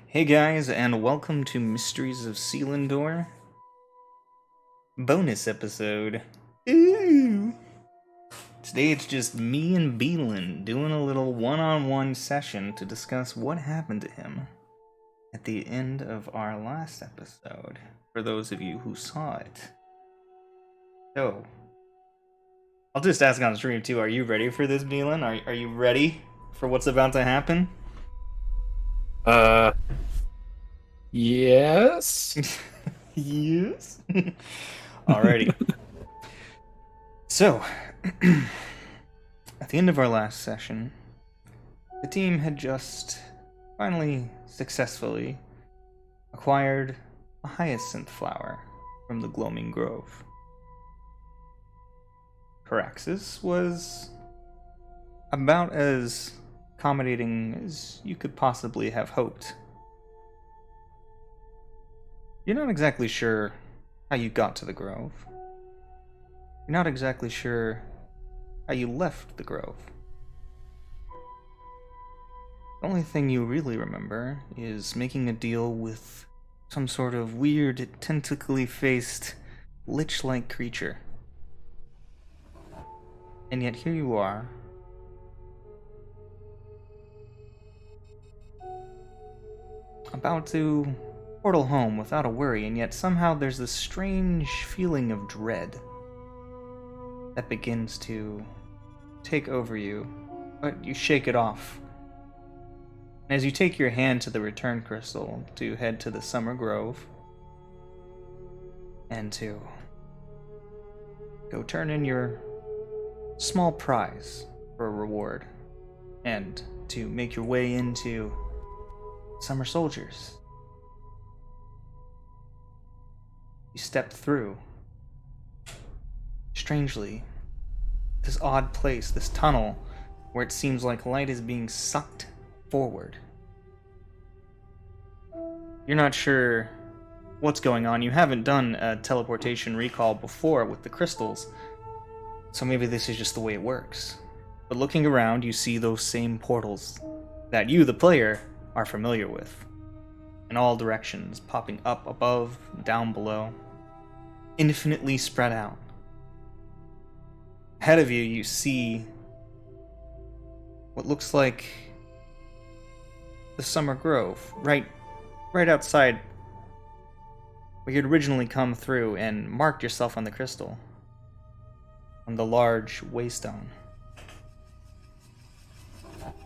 Hey guys, and welcome to Mysteries of Selindor bonus episode. Ooh. Today it's just me and Beelan doing a little one-on-one session to discuss what happened to him at the end of our last episode, for those of you who saw it. So, I'll just ask on stream too, are you ready for this, Beelan? Are you ready for what's about to happen? Uh, yes. Yes? Alrighty. So, at the end of our last session, the team had just finally successfully acquired a hyacinth flower from the Gloaming Grove. Caraxes was about as accommodating as you could possibly have hoped. You're not exactly sure how you got to the grove. You're not exactly sure how you left the grove. The only thing you really remember is making a deal with some sort of weird, tentacly faced, lich-like creature. And yet here you are, about to portal home without a worry, and yet somehow there's this strange feeling of dread that begins to take over you, but you shake it off. And as you take your hand to the return crystal to head to the Summer Grove, and to go turn in your small prize for a reward, and to make your way into Summer Soldiers, you step through, strangely, this odd place, this tunnel, where it seems like light is being sucked forward. You're not sure what's going on. You haven't done a teleportation recall before with the crystals, so maybe this is just the way it works. But looking around, you see those same portals that you, the player, are familiar with, in all directions, popping up above, down below, infinitely spread out. Ahead of you, you see what looks like the Summer Grove, right outside where you'd originally come through and marked yourself on the crystal, on the large waystone.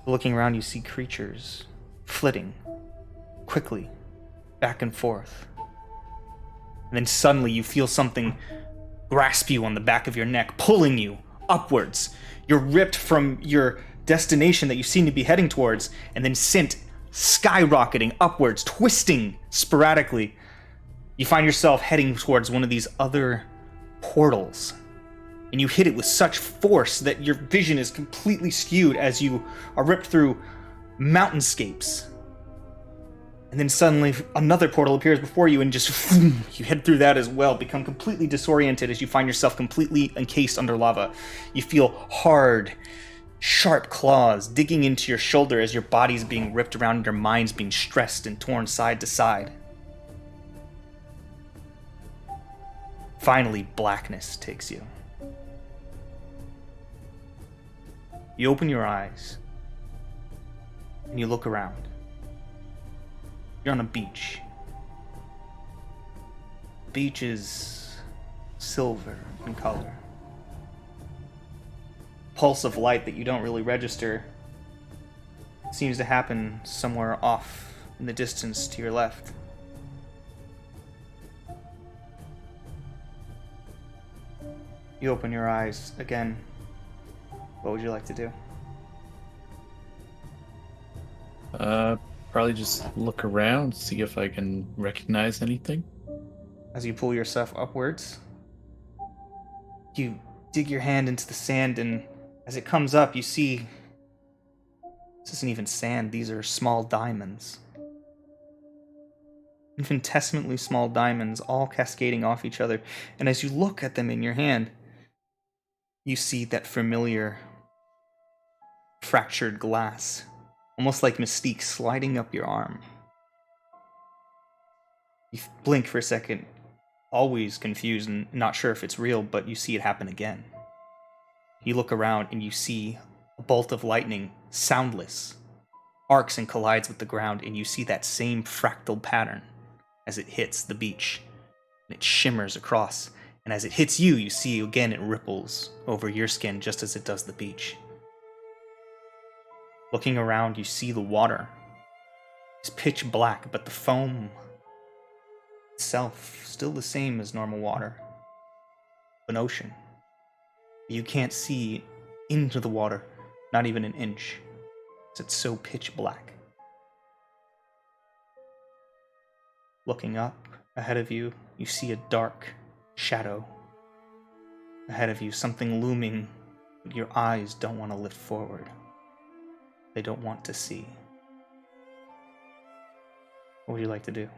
Looking around, you see creatures flitting quickly back and forth. And then suddenly you feel something grasp you on the back of your neck, pulling you upwards. You're ripped from your destination that you seem to be heading towards, and then sent skyrocketing upwards, twisting sporadically. You find yourself heading towards one of these other portals, and you hit it with such force that your vision is completely skewed as you are ripped through mountainscapes. And then suddenly another portal appears before you, and just you head through that as well, become completely disoriented as you find yourself completely encased under lava. You feel hard, sharp claws digging into your shoulder as your body's being ripped around and your mind's being stressed and torn side to side. Finally, blackness takes you. You open your eyes, and you look around. You're on a beach. The beach is silver in color. Pulse of light that you don't really register seems to happen somewhere off in the distance to your left. You open your eyes again. What would you like to do? Probably just look around, see if I can recognize anything. As you pull yourself upwards, you dig your hand into the sand, and as it comes up, you see this isn't even sand, these are small diamonds. Infinitesimally small diamonds, all cascading off each other. And as you look at them in your hand, you see that familiar fractured glass, almost like Mystique sliding up your arm. You blink for a second, always confused and not sure if it's real, but you see it happen again. You look around and you see a bolt of lightning, soundless, arcs and collides with the ground, and you see that same fractal pattern as it hits the beach. And it shimmers across, and as it hits you, you see again it ripples over your skin just as it does the beach. Looking around, you see the water. It's pitch black, but the foam itself still the same as normal water. An ocean. You can't see into the water, not even an inch. It's so pitch black. Looking up ahead of you, you see a dark shadow ahead of you, something looming, but your eyes don't want to lift forward. They don't want to see. What would you like to do?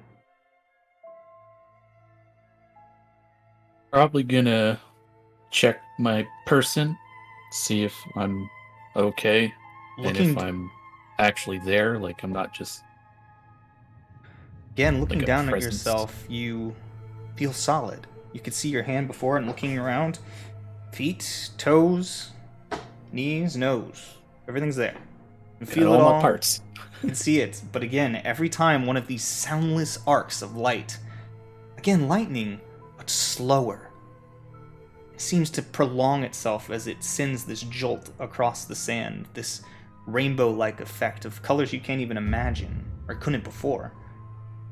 Probably gonna check my person, see if I'm okay, and if I'm actually there, like I'm not just... Again, looking like a down at presence. yourself, you feel solid. You could see your hand before and looking around. Feet, toes, knees, nose. Everything's there. You Got feel it all all. my parts. You can see it. But again, every time one of these soundless arcs of light, again, lightning, but slower. It seems to prolong itself as it sends this jolt across the sand, this rainbow-like effect of colors you can't even imagine, or couldn't before.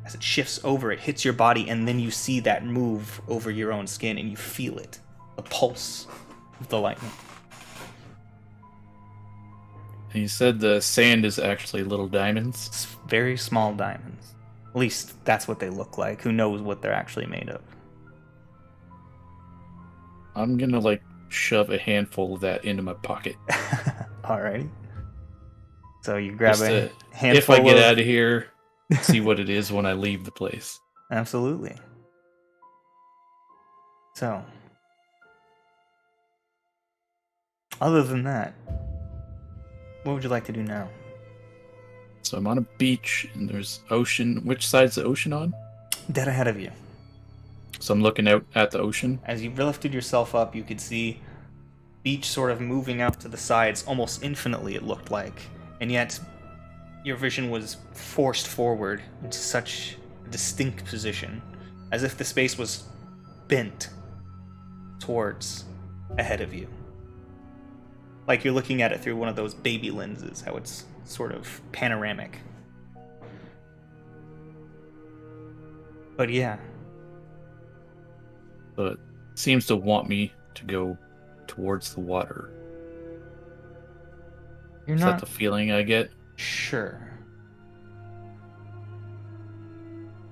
As it shifts over, it hits your body, and then you see that move over your own skin, and you feel it. The pulse of the lightning. And you said the sand is actually little diamonds? It's very small diamonds. At least that's what they look like. Who knows what they're actually made of. I'm gonna, shove a handful of that into my pocket. Alrighty. So you grab Just a to, handful if I get of... out of here, see what it is when I leave the place. Absolutely. So, other than that, what would you like to do now? So I'm on a beach, and there's ocean. Which side's the ocean on? Dead ahead of you. So I'm looking out at the ocean. As you lifted yourself up, you could see beach sort of moving out to the sides almost infinitely, it looked like. And yet, your vision was forced forward into such a distinct position, as if the space was bent towards ahead of you. Like you're looking at it through one of those baby lenses, how it's sort of panoramic. But yeah. So it seems to want me to go towards the water. You're Is not that the feeling I get? sure.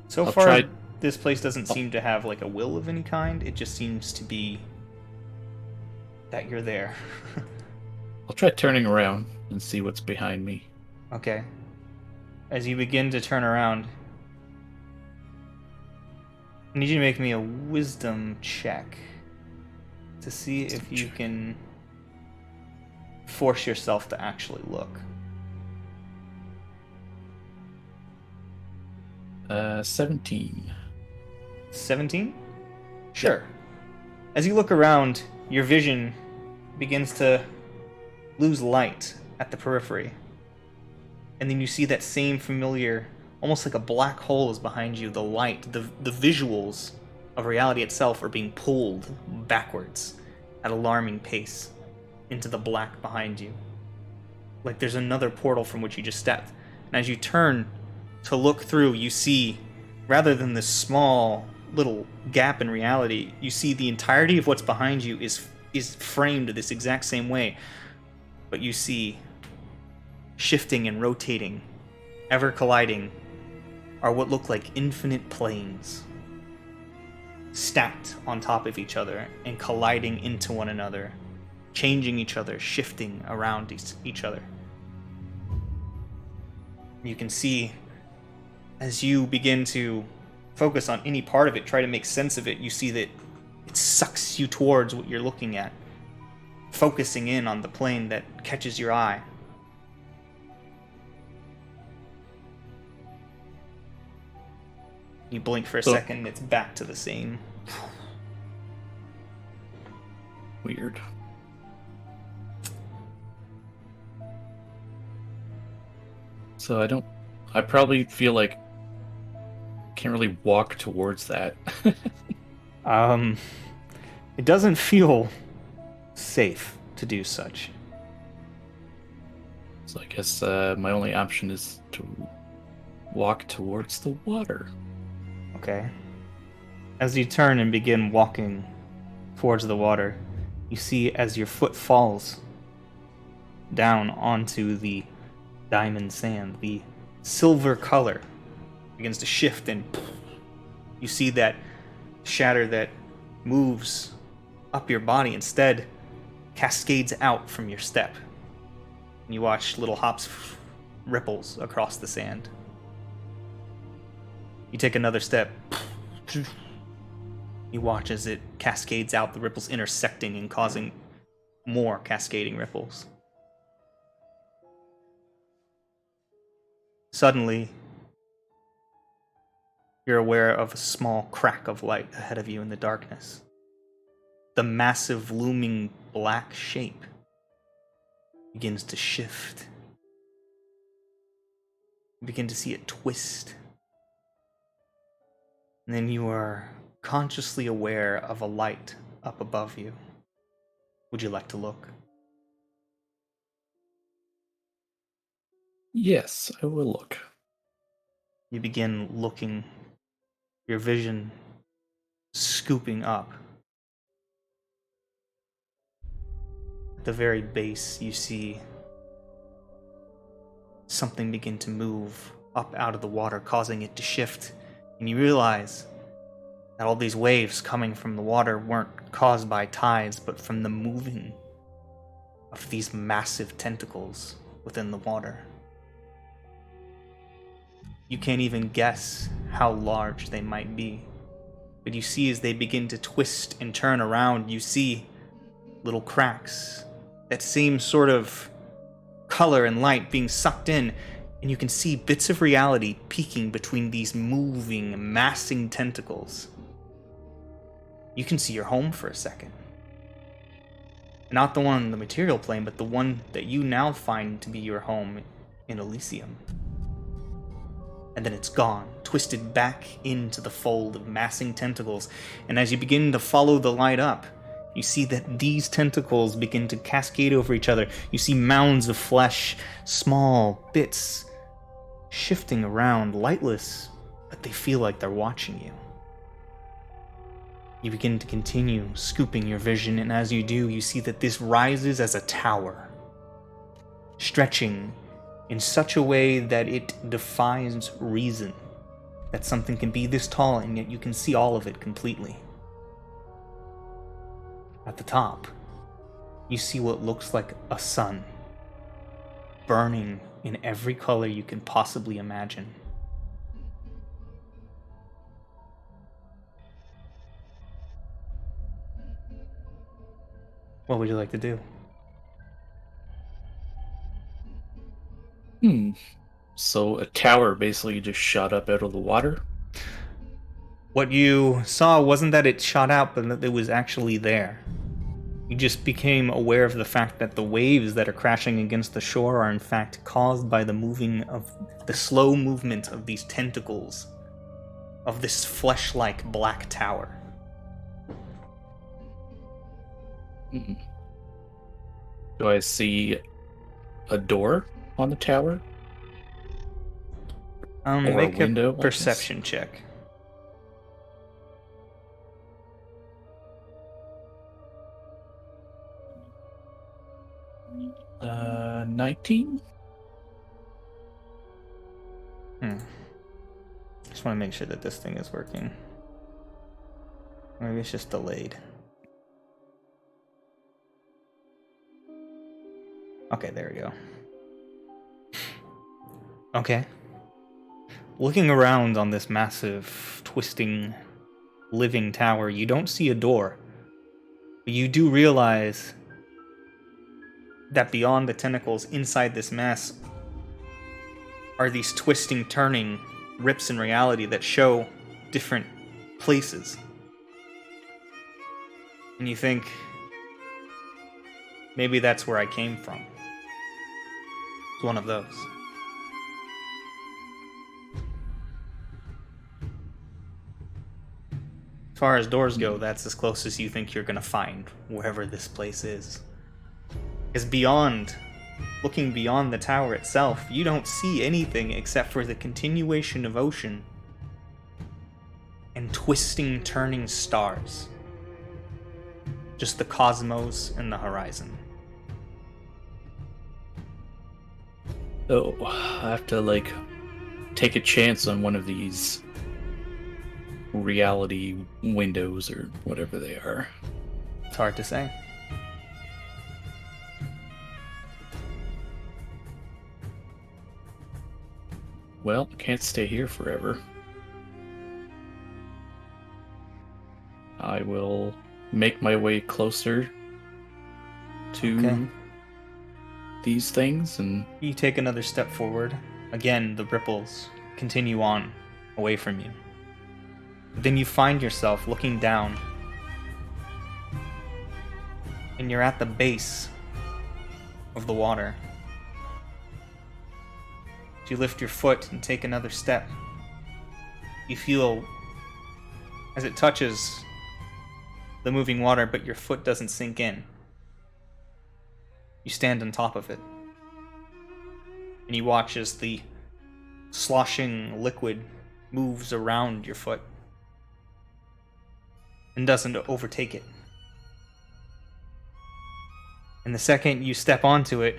So I'll far, try... this place doesn't seem to have like a will of any kind. It just seems to be that you're there. I'll try turning around and see what's behind me. Okay. As you begin to turn around, I need you to make me a wisdom check to see if you can force yourself to actually look. 17. 17? Sure. As you look around, your vision begins to lose light at the periphery. And then you see that same familiar, almost like a black hole is behind you. The light, the visuals of reality itself are being pulled backwards at alarming pace into the black behind you. Like there's another portal from which you just stepped. And as you turn to look through, you see, rather than this small little gap in reality, you see the entirety of what's behind you is framed this exact same way. But you see, shifting and rotating, ever colliding, are what look like infinite planes, stacked on top of each other and colliding into one another, changing each other, shifting around each other. You can see, as you begin to focus on any part of it, try to make sense of it, you see that it sucks you towards what you're looking at, focusing in on the plane that catches your eye. You blink for a So- second, it's back to the same. Weird. So I probably feel like can't really walk towards that. It doesn't feel safe to do such. So I guess my only option is to walk towards the water. Okay. As you turn and begin walking towards the water, you see as your foot falls down onto the diamond sand, the silver color begins to shift, and you see that shatter that moves up your body instead cascades out from your step. And you watch little hops, ripples across the sand. You take another step. You watch as it cascades out, the ripples intersecting and causing more cascading ripples. Suddenly, you're aware of a small crack of light ahead of you in the darkness. The massive, looming black shape begins to shift. You begin to see it twist. And then you are consciously aware of a light up above you. Would you like to look? Yes, I will look. You begin looking, your vision scooping up. At the very base, you see something begin to move up out of the water, causing it to shift. And you realize that all these waves coming from the water weren't caused by tides, but from the moving of these massive tentacles within the water. You can't even guess how large they might be. But you see as they begin to twist and turn around, you see little cracks. That same sort of color and light being sucked in, and you can see bits of reality peeking between these moving, massing tentacles. You can see your home for a second. Not the one on the material plane, but the one that you now find to be your home in Elysium. And then it's gone, twisted back into the fold of massing tentacles. And as you begin to follow the light up, you see that these tentacles begin to cascade over each other. You see mounds of flesh, small bits, shifting around, lightless, but they feel like they're watching you. You begin to continue scooping your vision, and as you do, you see that this rises as a tower, stretching in such a way that it defies reason, that something can be this tall and yet you can see all of it completely. At the top, you see what looks like a sun, burning in every color you can possibly imagine. What would you like to do? So a tower basically just shot up out of the water? What you saw wasn't that it shot out, but that it was actually there. You just became aware of the fact that the waves that are crashing against the shore are in fact caused by the slow movement of these tentacles of this flesh-like black tower. Do I see a door on the tower? Or Make a window, a perception check. 19? Just want to make sure that this thing is working. Maybe it's just delayed. Okay, there we go. Okay. Looking around on this massive, twisting, living tower, you don't see a door. But you do realize that beyond the tentacles inside this mass are these twisting, turning rips in reality that show different places. And you think, maybe that's where I came from. It's one of those. As far as doors go, that's as close as you think you're gonna find wherever this place is. Because looking beyond the tower itself, you don't see anything except for the continuation of ocean and twisting, turning stars. Just the cosmos and the horizon. So I have to take a chance on one of these reality windows or whatever they are. It's hard to say. Well, can't stay here forever. I will make my way closer to these things, and you take another step forward. Again, the ripples continue on away from you. Then you find yourself looking down, and you're at the base of the water. As you lift your foot and take another step, you feel as it touches the moving water, but your foot doesn't sink in. You stand on top of it, and you watch as the sloshing liquid moves around your foot and doesn't overtake it. And the second you step onto it,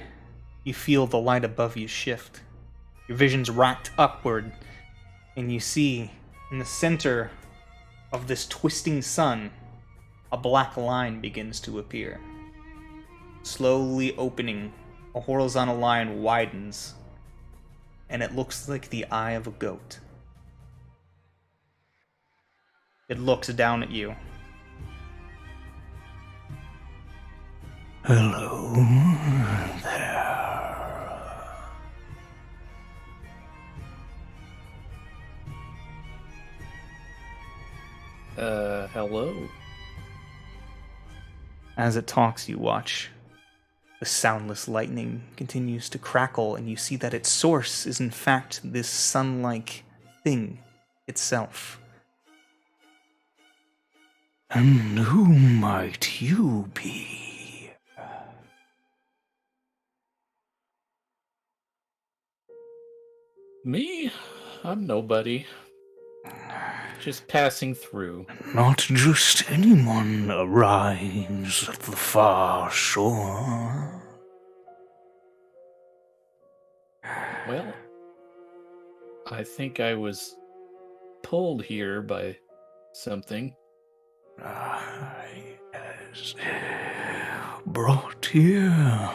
you feel the light above you shift. Your vision's racked upward, and you see in the center of this twisting sun, a black line begins to appear. Slowly opening, a horizontal line widens, and it looks like the eye of a goat. It looks down at you. Hello there. Hello? As it talks, you watch. The soundless lightning continues to crackle, and you see that its source is in fact this sun-like thing itself. And who might you be? Me? I'm nobody. Just passing through. Not just anyone arrives at the far shore. Well, I think I was pulled here by something. Yes. Brought here,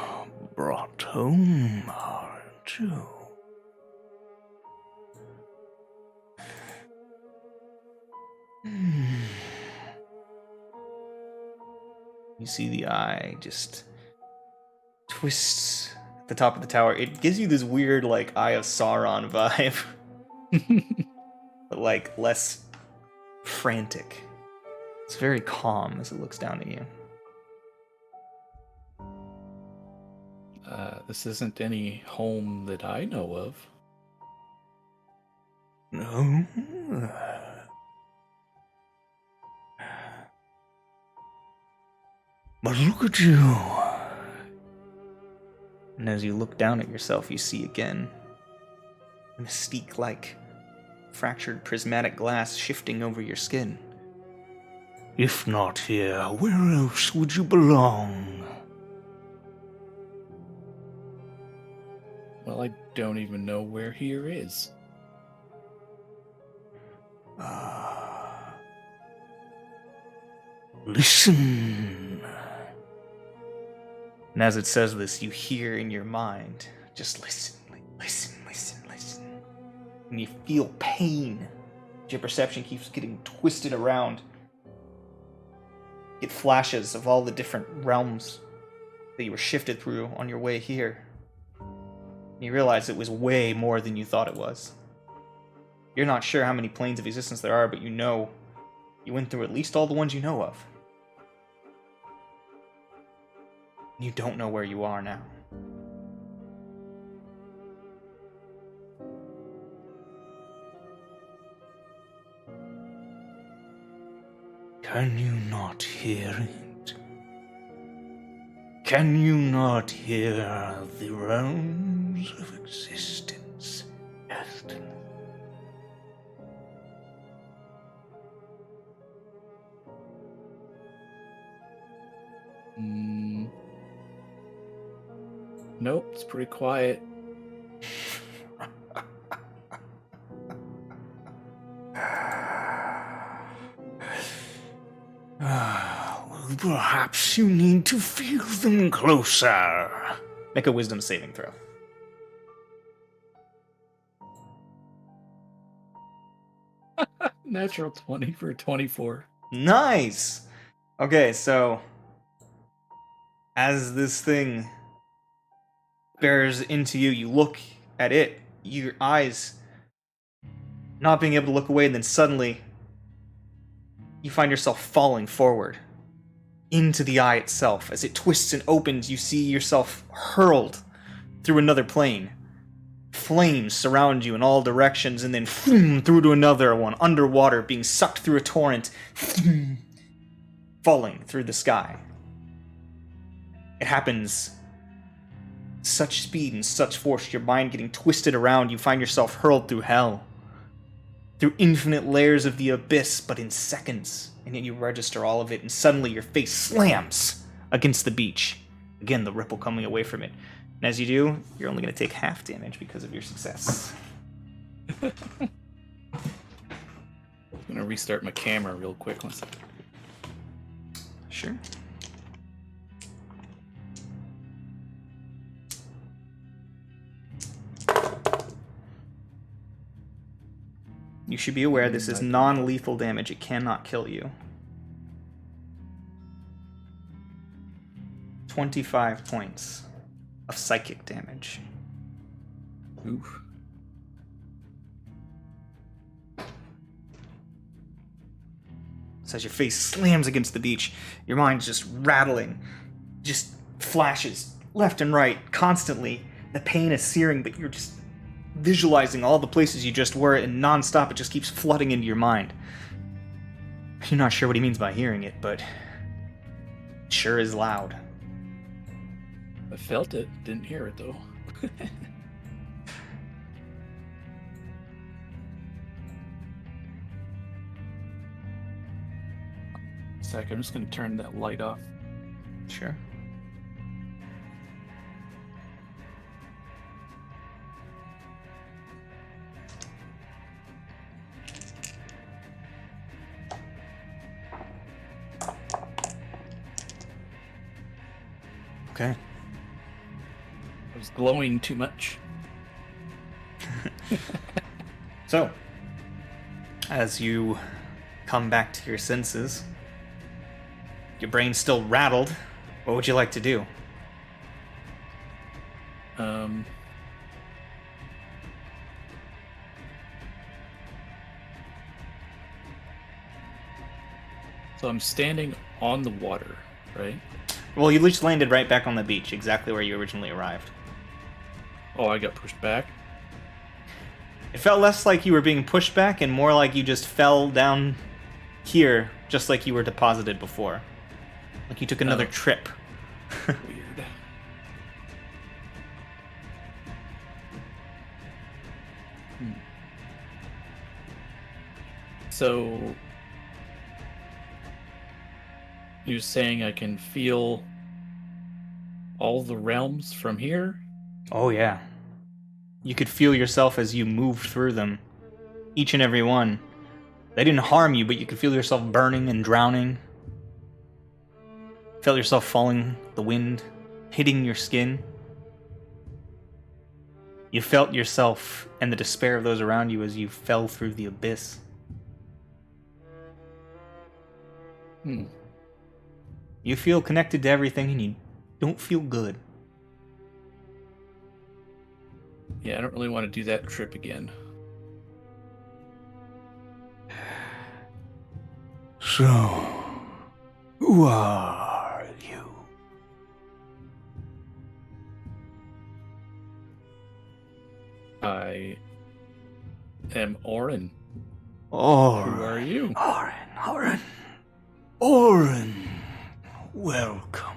brought home, aren't you? You see the eye just twists at the top of the tower. It gives you this weird, Eye of Sauron vibe. But, less frantic. It's very calm as it looks down at you. This isn't any home that I know of. No? But look at you. And as you look down at yourself, you see again a mystique-like fractured prismatic glass shifting over your skin. If not here, where else would you belong? Well, I don't even know where here is. Listen. And as it says this, you hear in your mind, just listen, listen, listen, listen. And you feel pain. Your perception keeps getting twisted around. It flashes of all the different realms that you were shifted through on your way here. You realize it was way more than you thought it was. You're not sure how many planes of existence there are, but you know you went through at least all the ones you know of. You don't know where you are now. Can you not hear it? Can you not hear the realms of existence, Aston? Nope, it's pretty quiet. Well, perhaps you need to feel them closer. Make a wisdom saving throw. Natural 20 for 24. Nice! Okay, so as this thing bears into you, you look at it, your eyes not being able to look away, and then suddenly you find yourself falling forward into the eye itself. As it twists and opens, you see yourself hurled through another plane. Flames surround you in all directions, and then through to another one, underwater, being sucked through a torrent, falling through the sky. It happens such speed and such force, your mind getting twisted around, you find yourself hurled through hell, through infinite layers of the abyss, but in seconds, and yet you register all of it, and suddenly your face slams against the beach. Again, the ripple coming away from it. And as you do, you're only going to take half damage because of your success. I'm gonna restart my camera real quick. One second. Sure. You should be aware this is non-lethal damage. It cannot kill you. 25 points of psychic damage. Oof. So as your face slams against the beach, your mind's just rattling, just flashes left and right constantly. The pain is searing, but you're just visualizing all the places you just were, and non-stop it just keeps flooding into your mind. You're not sure what he means by hearing it, but it sure is loud. I felt it, didn't hear it though. Sec, I'm just gonna turn that light off. Sure. Okay. I was glowing too much. So, as you come back to your senses, your brain's still rattled. What would you like to do? So I'm standing on the water, right? Well, you just landed right back on the beach, exactly where you originally arrived. Oh, I got pushed back. It felt less like you were being pushed back and more like you just fell down here, just like you were deposited before. Like you took another trip. Weird. So you're saying I can feel all the realms from here? Oh, yeah. You could feel yourself as you moved through them. Each and every one. They didn't harm you, but you could feel yourself burning and drowning. Felt yourself falling, the wind hitting your skin. You felt yourself and the despair of those around you as you fell through the abyss. You feel connected to everything and you don't feel good. Yeah, I don't really want to do that trip again. So, who are you? I am Orin. Orin. Who are you? Orin. Welcome.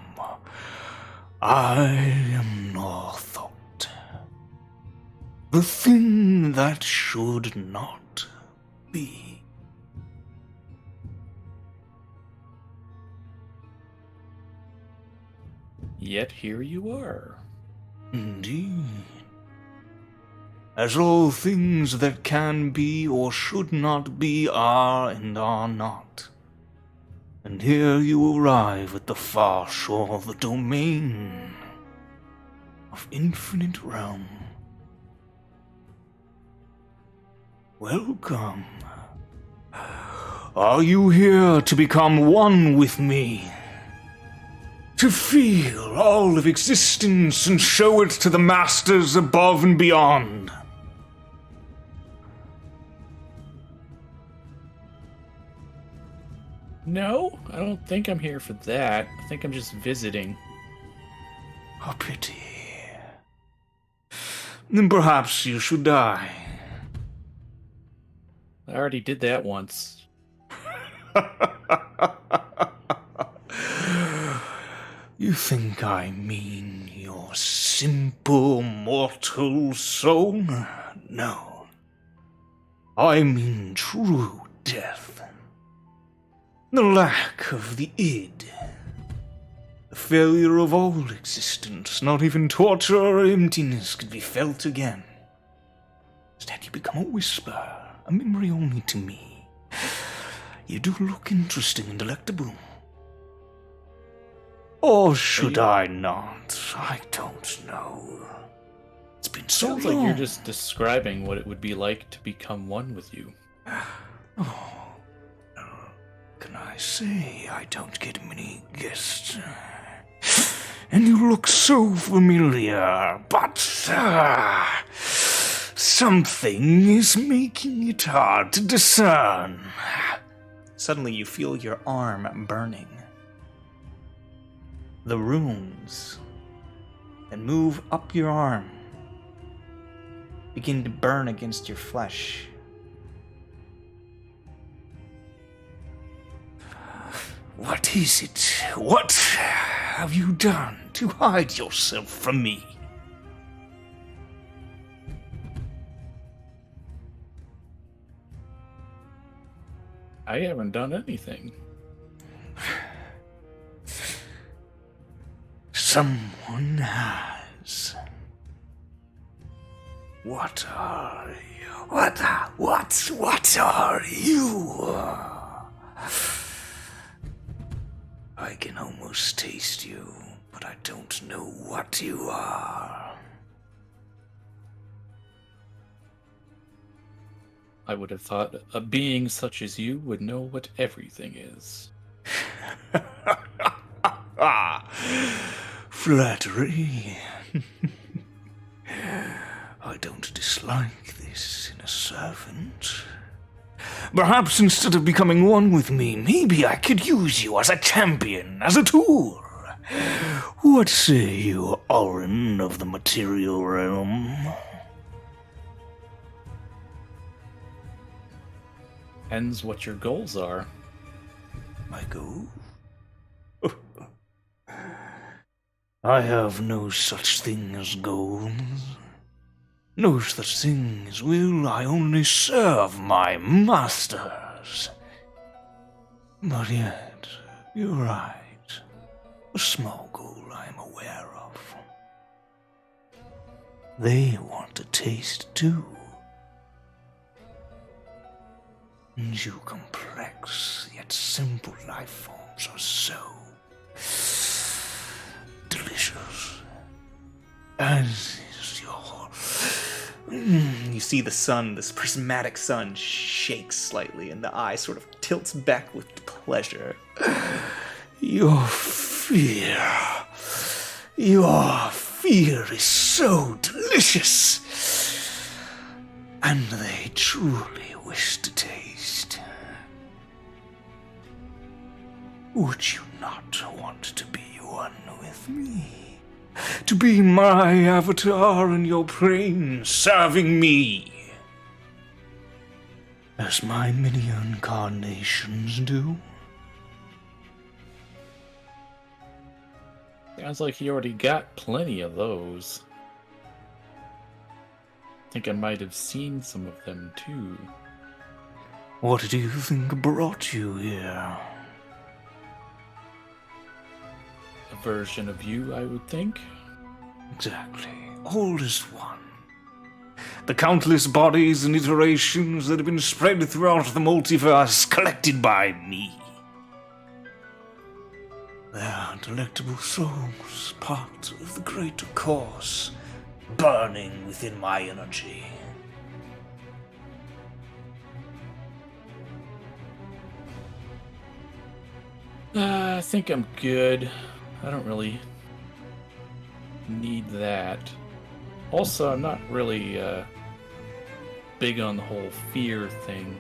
I am Northought. The thing that should not be. Yet here you are. Indeed. As all things that can be or should not be are and are not. And here you arrive at the far shore of the domain of infinite realm. Welcome. Are you here to become one with me? To feel all of existence and show it to the masters above and beyond? No, I don't think I'm here for that. I think I'm just visiting. A pity. Then perhaps you should die. I already did that once. You think I mean your simple mortal soul? No. I mean true death. The lack of the id. The failure of all existence. Not even torture or emptiness could be felt again. Instead you become a whisper, a memory only to me. You do look interesting and delectable. Or should I not? I don't know. It's been so long. Sounds like you're just describing what it would be like to become one with you. Oh, can I say I don't get many guests? And you look so familiar, but something is making it hard to discern. Suddenly you feel your arm burning. The runes that move up your arm begin to burn against your flesh. What is it? What have you done to hide yourself from me? I haven't done anything. Someone has. What are you? What are you? I can almost taste you, but I don't know what you are. I would have thought a being such as you would know what everything is. Flattery. I don't dislike this in a servant. Perhaps instead of becoming one with me, maybe I could use you as a champion, as a tool. What say you, Orin of the material realm? Depends what your goals are. My goal? I have no such thing as goals. No such thing as will. I only serve my masters. But yet, you're right. A small goal I am aware of. They want a taste too. And you complex yet simple life forms are so delicious. As is your... You see the sun, this prismatic sun, shakes slightly, and the eye sort of tilts back with pleasure. Your fear is so delicious. And they truly wish to taste. Would you not want to be one with me? To be my avatar in your plane, serving me? As my many incarnations do? Sounds like he already got plenty of those. I think I might have seen some of them too. What do you think brought you here? A version of you, I would think. Exactly. All is one. The countless bodies and iterations that have been spread throughout the multiverse, collected by me. They are delectable souls, part of the greater cause, burning within my energy. I think I'm good. I don't really need that. Also, I'm not really big on the whole fear thing.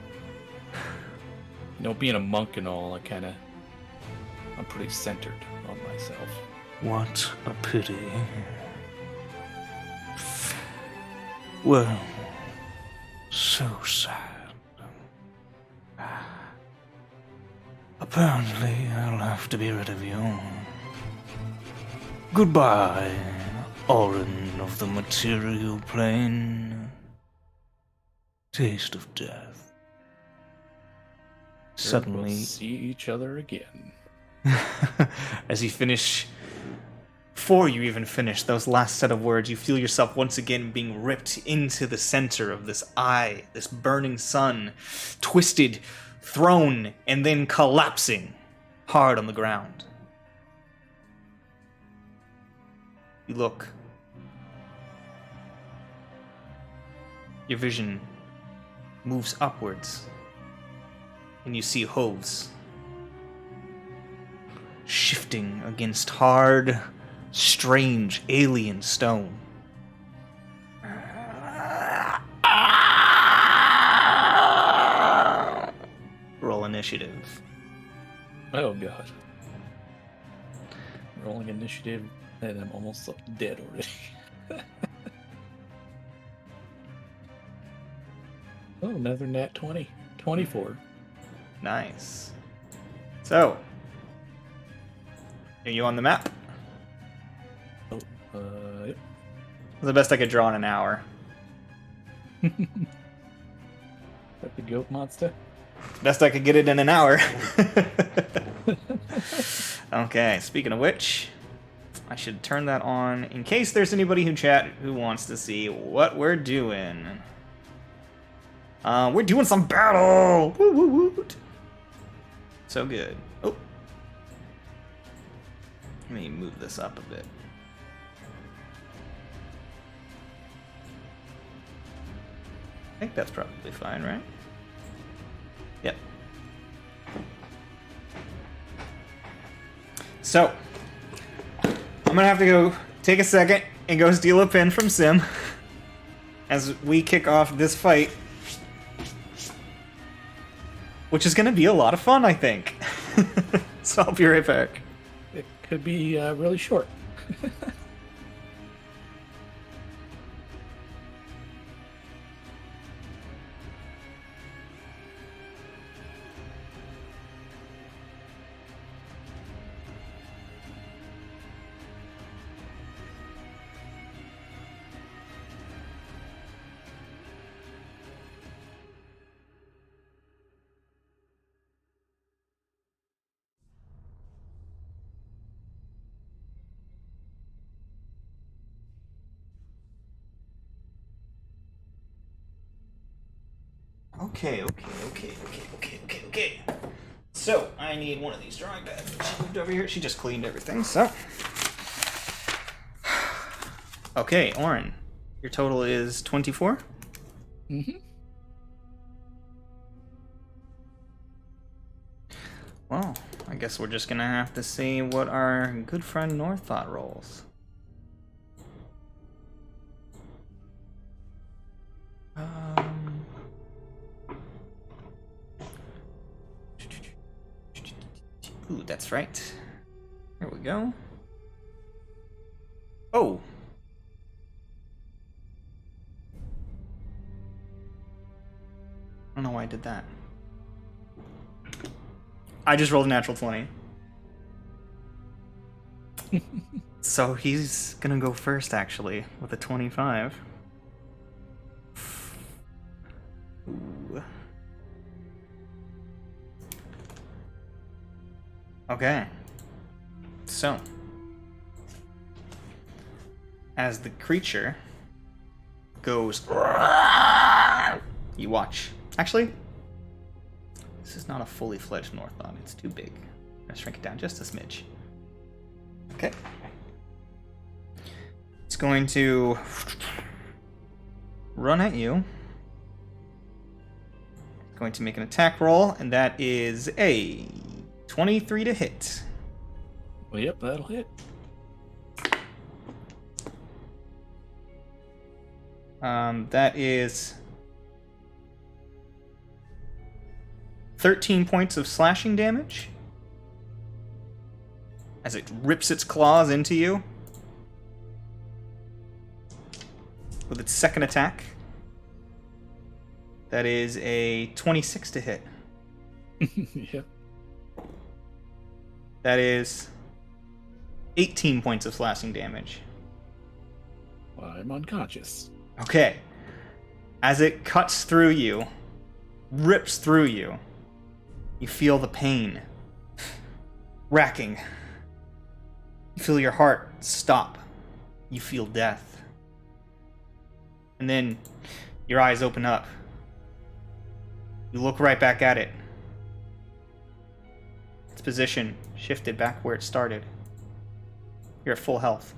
You know, being a monk and all, I'm pretty centered on myself. What a pity. Well, so sad. Apparently, I'll have to be rid of you. Goodbye, Orin of the material plane. Taste of death. Suddenly, We'll see each other again. As you finish, before you even finish those last set of words, you feel yourself once again being ripped into the center of this eye, this burning sun, twisted, thrown, and then collapsing hard on the ground. You look. Your vision moves upwards, and you see hooves shifting against hard, strange, alien stone. Roll initiative. Oh god. Rolling initiative, and I'm almost dead already. Oh, another nat 20. 24. Nice. So, are you on the map? Oh, yep. The best I could draw in an hour. That the goat monster? Best I could get it in an hour. Okay, speaking of which, I should turn that on in case there's anybody in chat who wants to see what we're doing. We're doing some battle! Woo woo woo! So good. Oh. Let me move this up a bit. I think that's probably fine, right? Yep. So, I'm gonna have to go take a second and go steal a pin from Sim as we kick off this fight, which is gonna be a lot of fun, I think. So I'll be right back. It could be really short. Okay. So, I need one of these drawing pads. She moved over here. She just cleaned everything, so. Okay, Oren. Your total is 24? Mm-hmm. Well, I guess we're just gonna have to see what our good friend Norththought rolls. Ooh, that's right. There we go. Oh. I don't know why I did that. I just rolled a natural 20. So he's gonna go first, actually, with a 25. Ooh. Okay. So, as the creature goes, you watch. Actually, this is not a fully fledged Northon. It's too big. I'm gonna shrink it down just a smidge. Okay. It's going to run at you. It's going to make an attack roll, and that is a 23 to hit. Well, yep, that'll hit. That is 13 points of slashing damage as it rips its claws into you with its second attack. That is a 26 to hit. Yep. That is 18 points of slashing damage. I'm unconscious. Okay. As it cuts through you, rips through you, you feel the pain racking. You feel your heart stop. You feel death. And then your eyes open up. You look right back at it. Its position shifted back where it started. You're at full health.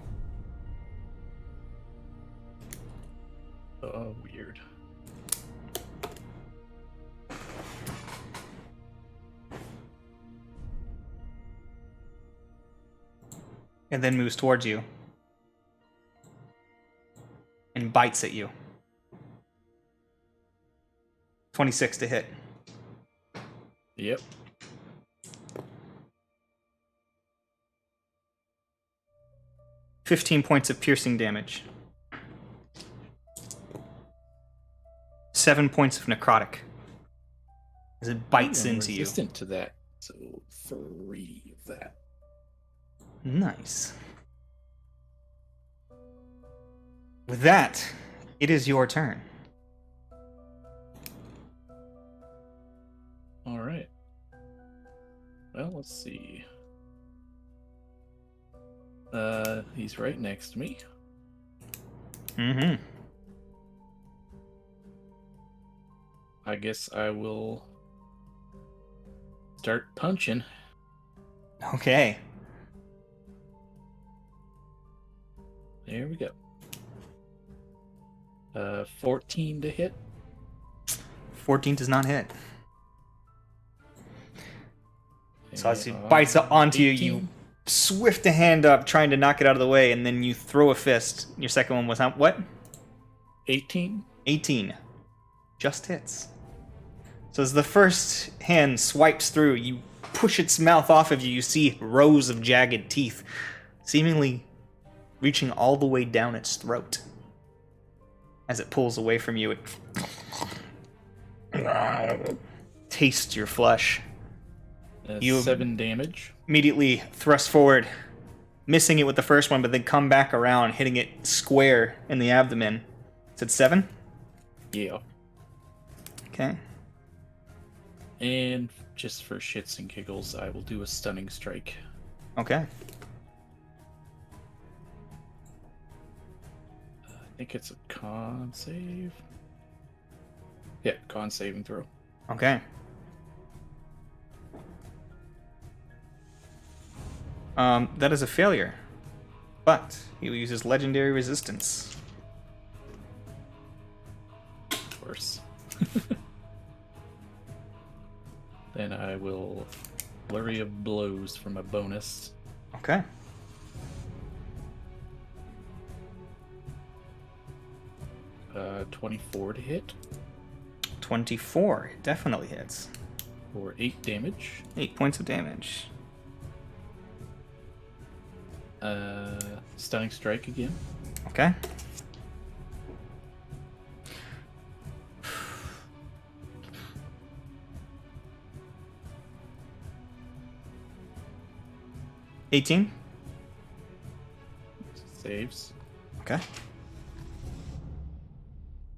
Oh, weird. And then moves towards you. And bites at you. 26 to hit. Yep. $15 points of piercing damage. 7 points of necrotic. As it bites I'm into you. resistant to that, so 3 of that. Nice. With that, it is your turn. All right. Well, let's see. He's right next to me. Mm-hmm. I guess I will start punching. Okay. There we go. 14 to hit. 14 does not hit. So as he And, bites onto you, 18. you swift a hand up, trying to knock it out of the way, and then you throw a fist. Your second one was what? 18. 18. Just hits. So as the first hand swipes through, you push its mouth off of you. You see rows of jagged teeth, seemingly reaching all the way down its throat. As it pulls away from you, it tastes your flesh. You 7 damage. immediately thrust forward, missing it with the first one, but then come back around, hitting it square in the abdomen. Is it 7? Yeah. Okay. And just for shits and giggles, I will do a stunning strike. Okay. I think it's a con save. Yeah, con saving throw. Okay. That is a failure. But he will use his legendary resistance. Of course. Then I will flurry of blows from a bonus. Okay. Uh, 24 to hit 24 definitely hits. for 8 damage. 8 points of damage. Stunning strike again. Okay. $18. Saves. Okay.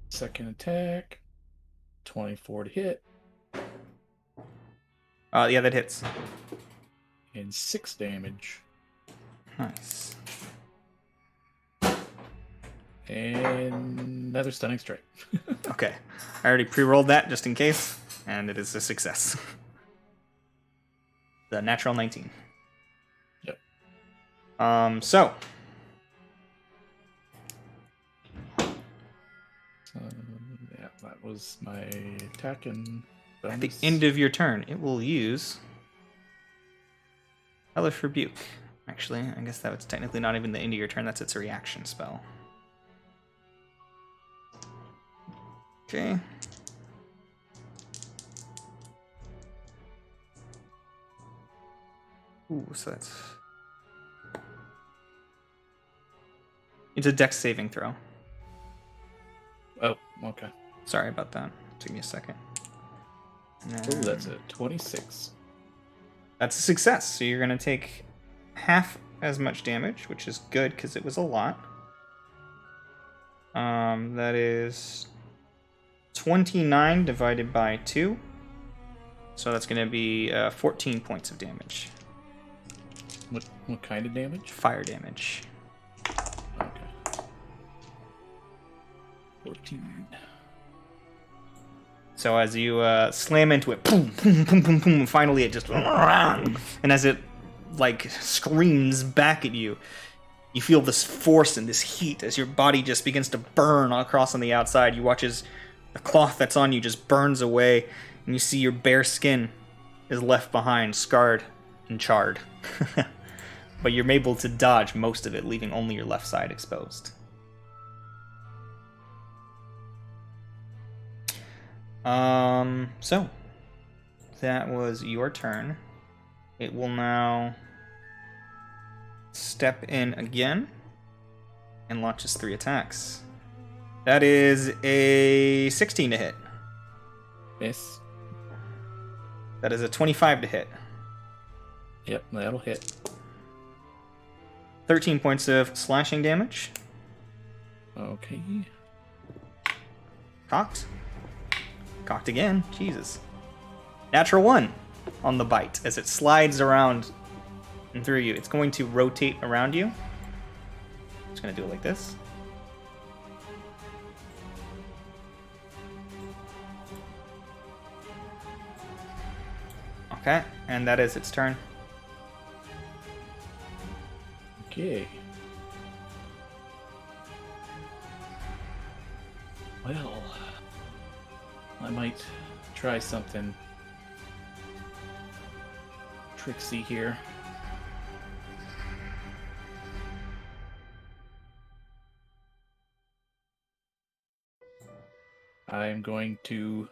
Second attack. 24 to hit. Yeah, that hits. And 6 damage. Nice. And another stunning strike. Okay. I already pre-rolled that just in case, and it is a success. The natural 19. Yep. So. Yeah, that was my attack and bonus. At the end of your turn, it will use Hellish Rebuke. Actually, I guess that was technically not even the end of your turn. That's its reaction spell. Okay. Ooh, so that's... It's a dex saving throw. Oh, okay. Sorry about that. Took me a second. Oh, that's a 26. That's a success. So you're going to take half as much damage, which is good because it was a lot. That is 29 divided by 2. So that's going to be 14 points of damage. What kind of damage? Fire damage. Okay. 14. So as you slam into it, boom, boom, boom, boom, boom, and finally it just... And as it, like, screams back at you, you feel this force and this heat as your body just begins to burn across on the outside. You watch as the cloth that's on you just burns away, and you see your bare skin is left behind, scarred and charred. But you're able to dodge most of it, leaving only your left side exposed. So that was your turn. It will now step in again and launches 3 attacks. That is a 16 to hit. Miss. That is a 25 to hit. Yep, that'll hit. 13 points of slashing damage. Okay. Cocked. Cocked again. Jesus. Natural 1 on the bite as it slides around and through you. It's going to rotate around you. Just going to do it like this. Okay, and that is its turn. Okay. Well, I might try something tricksy here. I'm going to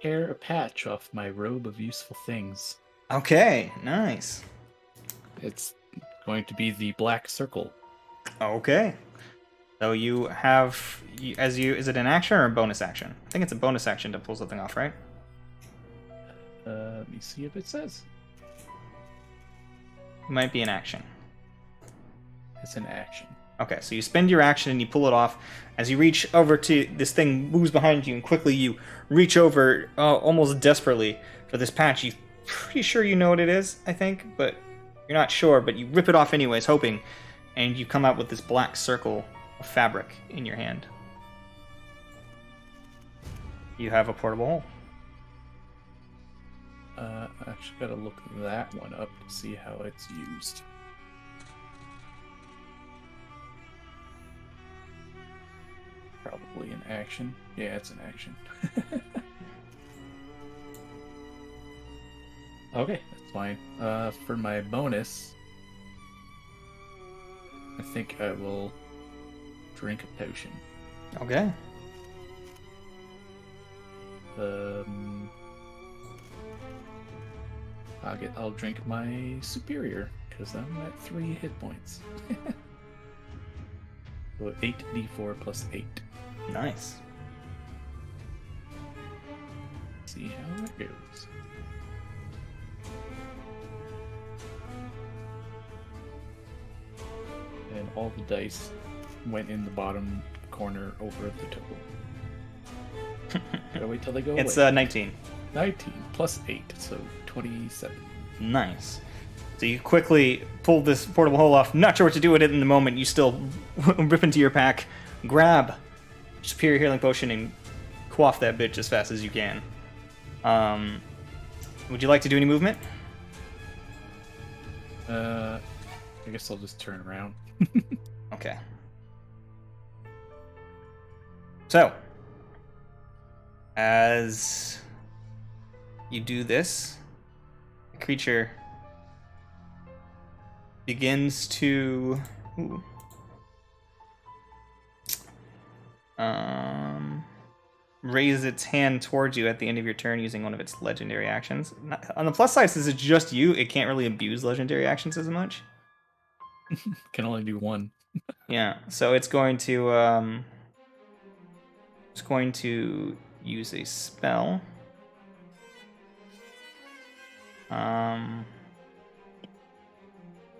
tear a patch off my robe of useful things. Okay, nice. It's going to be the black circle. Okay. So you have, is it an action or a bonus action? I think it's a bonus action to pull something off, right? Let me see if it says. It might be an action. It's an action. Okay, so you spend your action and you pull it off. As you reach over to, this thing moves behind you, and quickly you reach over, almost desperately, for this patch. You're pretty sure you know what it is, I think, but you're not sure, but you rip it off anyways, hoping, and you come out with this black circle of fabric in your hand. You have a portable hole. I actually gotta look that one up to see how it's used. Probably an action. Yeah, it's an action. Okay, that's fine. For my bonus, I think I will drink a potion. Okay. I'll drink my superior because I'm at 3 hit points. So 8d4 plus 8. Nice. See how that goes. And all the dice went in the bottom corner over the total. Gotta wait till they go It's away. 19. 19 plus 8, so 27. Nice. So you quickly pull this portable hole off. Not sure what to do with it in the moment. You still rip into your pack, grab Superior Healing Potion, and quaff that bitch as fast as you can. Would you like to do any movement? I guess I'll just turn around. Okay. So, as you do this, the creature begins to raise its hand towards you at the end of your turn using one of its legendary actions. On the plus side, since it's just you, it can't really abuse legendary actions as much. Can only do one. Yeah, so it's going to use a spell.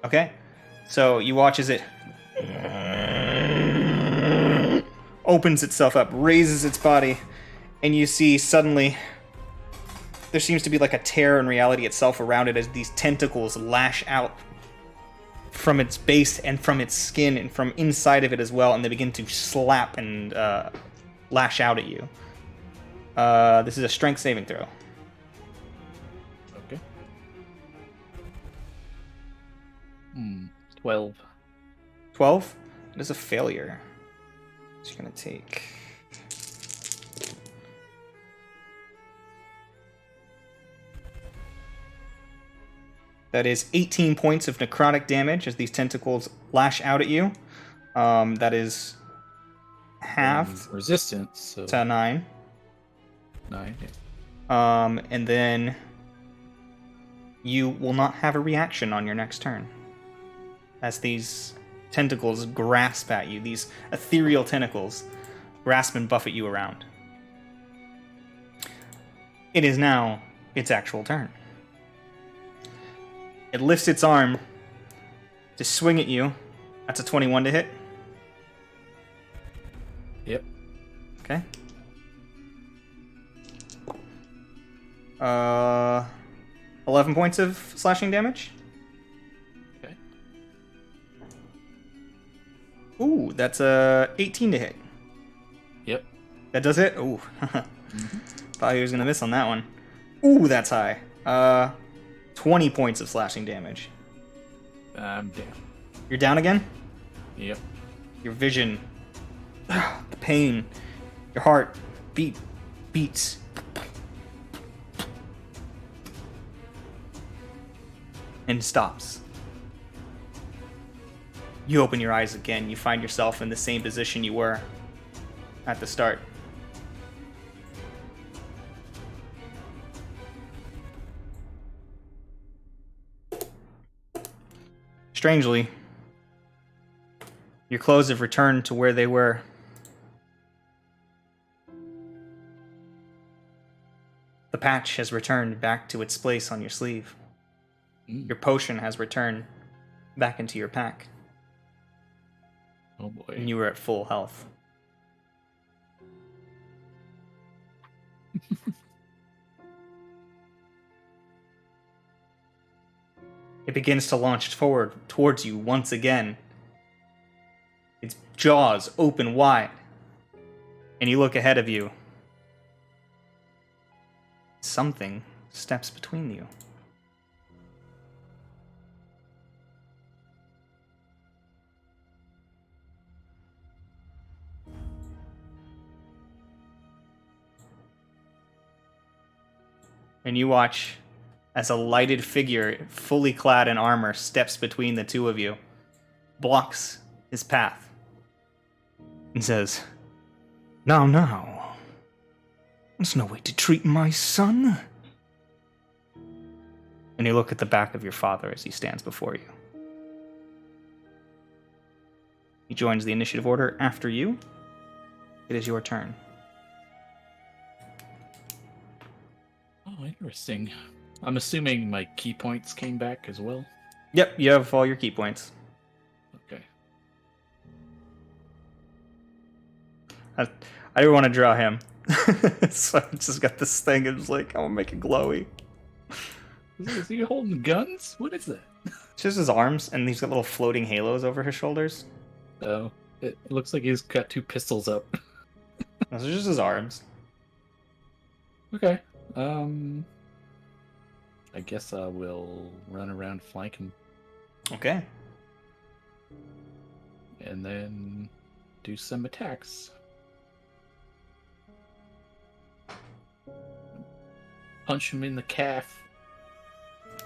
Okay, so you watch as it opens itself up, raises its body, and you see suddenly there seems to be like a tear in reality itself around it as these tentacles lash out from its base and from its skin and from inside of it as well, and they begin to slap and lash out at you. This is a strength saving throw. Okay. 12. 12? It is a failure. So you're going to take... That is 18 points of necrotic damage as these tentacles lash out at you. That is halved Resistance, so to 9. 9. Yeah. And then you will not have a reaction on your next turn. As these tentacles grasp at you, these ethereal tentacles grasp and buffet you around. It is now its actual turn. It lifts its arm to swing at you. That's a 21 to hit. Yep. Okay. 11 points of slashing damage. Okay. Ooh, that's a 18 to hit. Yep. That does it? Ooh. Thought he was gonna miss on that one. Ooh, that's high. 20 points of slashing damage. I'm down. You're down again? Yep. Your vision, the pain, your heart beats. And stops. You open your eyes again. You find yourself in the same position you were at the start. Strangely, your clothes have returned to where they were. The patch has returned back to its place on your sleeve. Your potion has returned back into your pack. Oh boy. And you were at full health. It begins to launch forward towards you once again. Its jaws open wide. And you look ahead of you. Something steps between you. And you watch as a lighted figure, fully clad in armor, steps between the two of you, blocks his path, and says, Now, that's no way to treat my son. And you look at the back of your father as he stands before you. He joins the initiative order after you. It is your turn. Oh, interesting. I'm assuming my key points came back as well. Yep, you have all your key points. Okay. I didn't want to draw him. So I just got this thing and was like, I want to make it glowy. Is he holding guns? What is that? It's just his arms, and he's got little floating halos over his shoulders. Oh, it looks like he's got 2 pistols up. Those are just his arms. Okay. I guess I will run around flank him Okay. and then do some attacks. Punch him in the calf.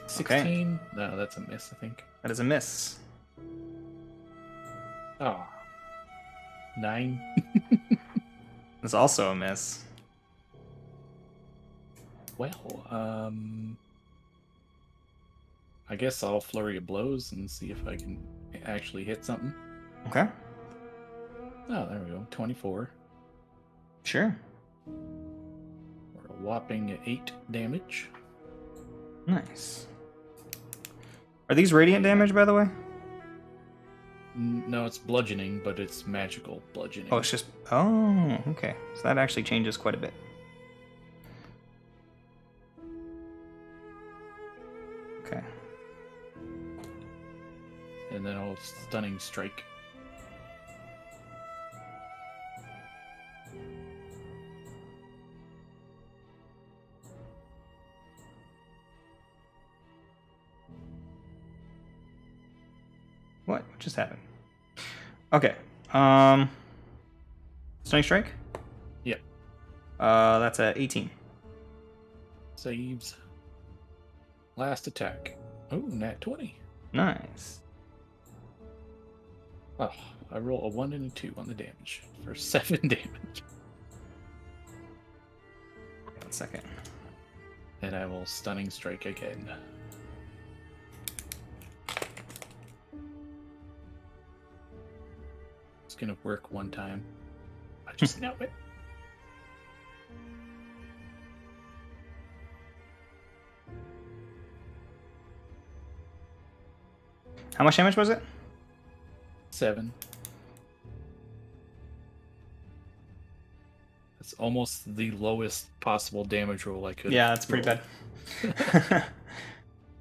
16? No, that's a miss, I think. That is a miss. Oh. 9. That's also a miss. Well, I guess I'll flurry of blows and see if I can actually hit something. Okay. Oh, there we go. 24. Sure. Or a whopping 8 damage. Nice. Are these radiant damage, by the way? No, it's bludgeoning, but it's magical bludgeoning. Oh, it's just... Oh, okay. So that actually changes quite a bit. Okay. And then I'll stunning strike. What just happened? Okay. Stunning strike? Yep. That's a 18. Saves. Last attack. Oh, nat 20. Nice. Oh, I roll a 1 and a 2 on the damage for 7 damage. 1 second. And I will stunning strike again. It's gonna work one time. I just know it. How much damage was it? 7. That's almost the lowest possible damage roll I could. Yeah, that's pretty roll.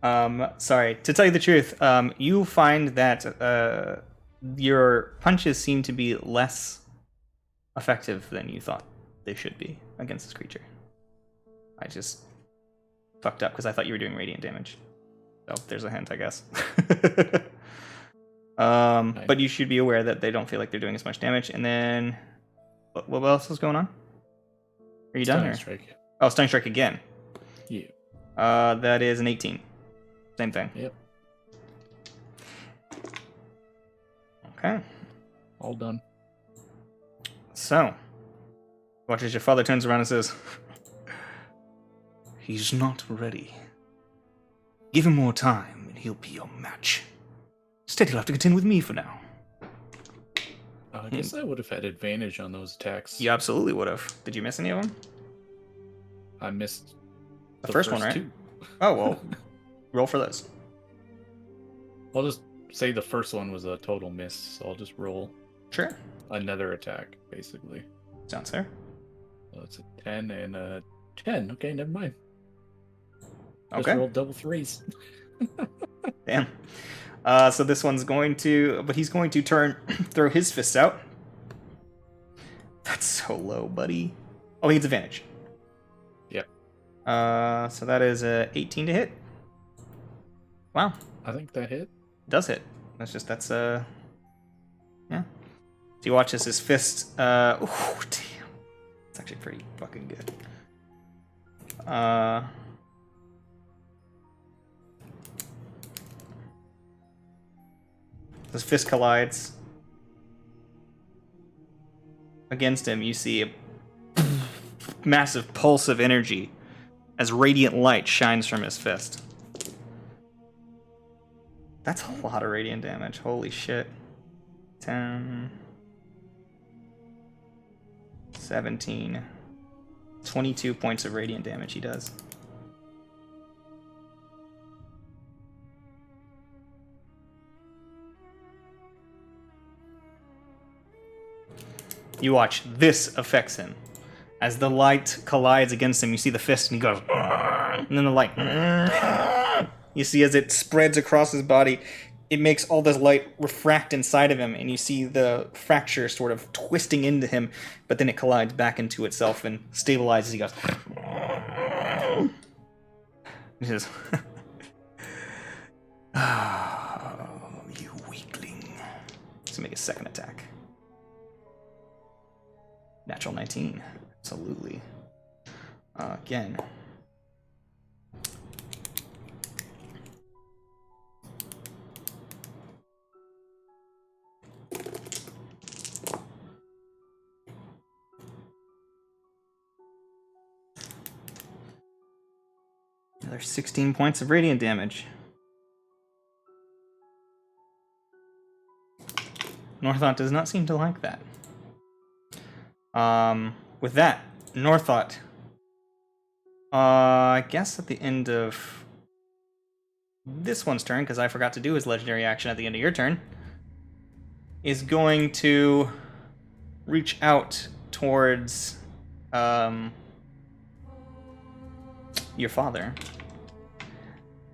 bad. Sorry. To tell you the truth, you find that your punches seem to be less effective than you thought they should be against this creature. I just fucked up because I thought you were doing radiant damage. So there's a hint, I guess. But you should be aware that they don't feel like they're doing as much damage. And then, what else is going on? Are you done? Stunning Or? strike. Oh, stunning strike again. Yeah. That is an 18. Same thing. Yep. Okay. All done. So, watch as your father turns around and says, He's not ready. Give him more time, and he'll be your match. Instead, he'll have to contend with me for now. I guess I would have had advantage on those attacks. you absolutely would have. Did you miss any of them? I missed The first one, right? 2. Oh, well, roll for those. I'll just say the first one was a total miss, so I'll just roll Sure. another attack, basically. Sounds fair. So it's a 10 and a 10. Okay, never mind. Just Okay. rolled double 3s. Damn. So this one's going to, but he's going to throw his fists out. That's so low, buddy. Oh, he gets advantage. Yep. So that is a 18 to hit. Wow, I think that hit. does hit. That's yeah. So you watch as his fist. Oh damn, it's actually pretty fucking good. His fist collides against him. You see a massive pulse of energy as radiant light shines from his fist. That's a lot of radiant damage. Holy shit. 10, 17, 22 points of radiant damage he does. You watch. This affects him. As the light collides against him, you see the fist and he goes, and then the light. You see as it spreads across his body, it makes all this light refract inside of him, and you see the fracture sort of twisting into him, but then it collides back into itself and stabilizes. He goes. He says, Oh, you weakling. to make a second attack. Natural 19. Absolutely. Again. Another 16 points of radiant damage. Northot does not seem to like that. With that, Northot, I guess at the end of this one's turn, because I forgot to do his legendary action at the end of your turn, is going to reach out towards your father.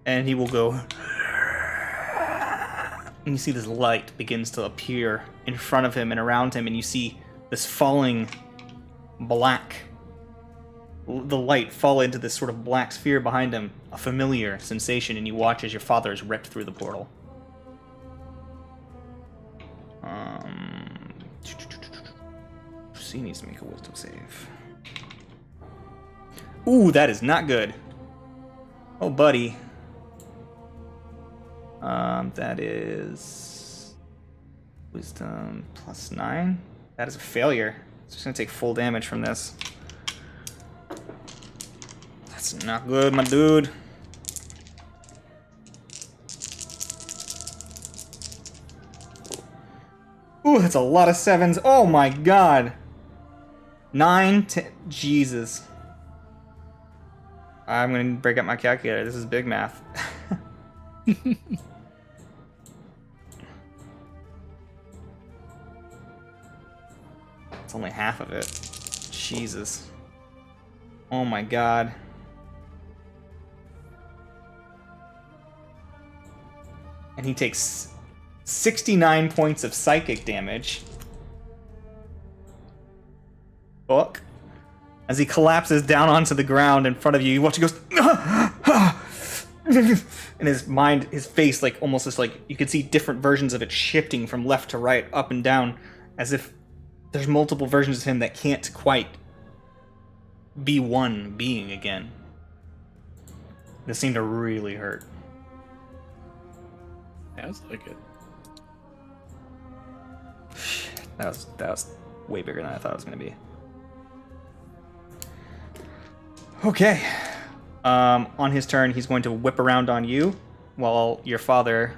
And he will go, and you see this light begins to appear in front of him and around him, and you see this falling black, the light fall into this sort of black sphere behind him, a familiar sensation, and you watch as your father is ripped through the portal. He needs to make a wisdom save. Ooh, that is not good. Oh, buddy. That is wisdom plus 9. That is a failure. It's just gonna take full damage from this. That's not good, my dude. Ooh, that's a lot of 7s. Oh my god. 9, 10. Jesus. I'm gonna break up my calculator. This is big math. It's only half of it. Jesus. Oh my god. And he takes 69 points of psychic damage. Fuck. As he collapses down onto the ground in front of you, you watch he goes. And his mind, his face, like almost just like you could see different versions of it shifting from left to right, up and down, as if there's multiple versions of him that can't quite be one being again. This seemed to really hurt. Sounds like it. That was way bigger than I thought it was gonna be. Okay. On his turn, he's going to whip around on you while your father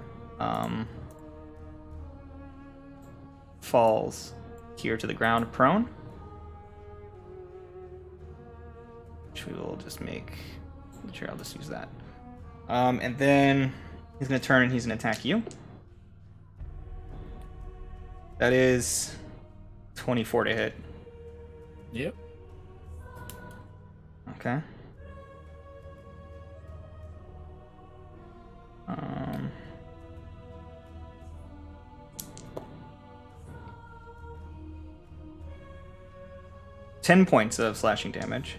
falls here to the ground prone. Which we will just make. Sure, I'll just use that. And then he's going to turn and he's going to attack you. That is 24 to hit. Yep. Okay. 10 points of slashing damage.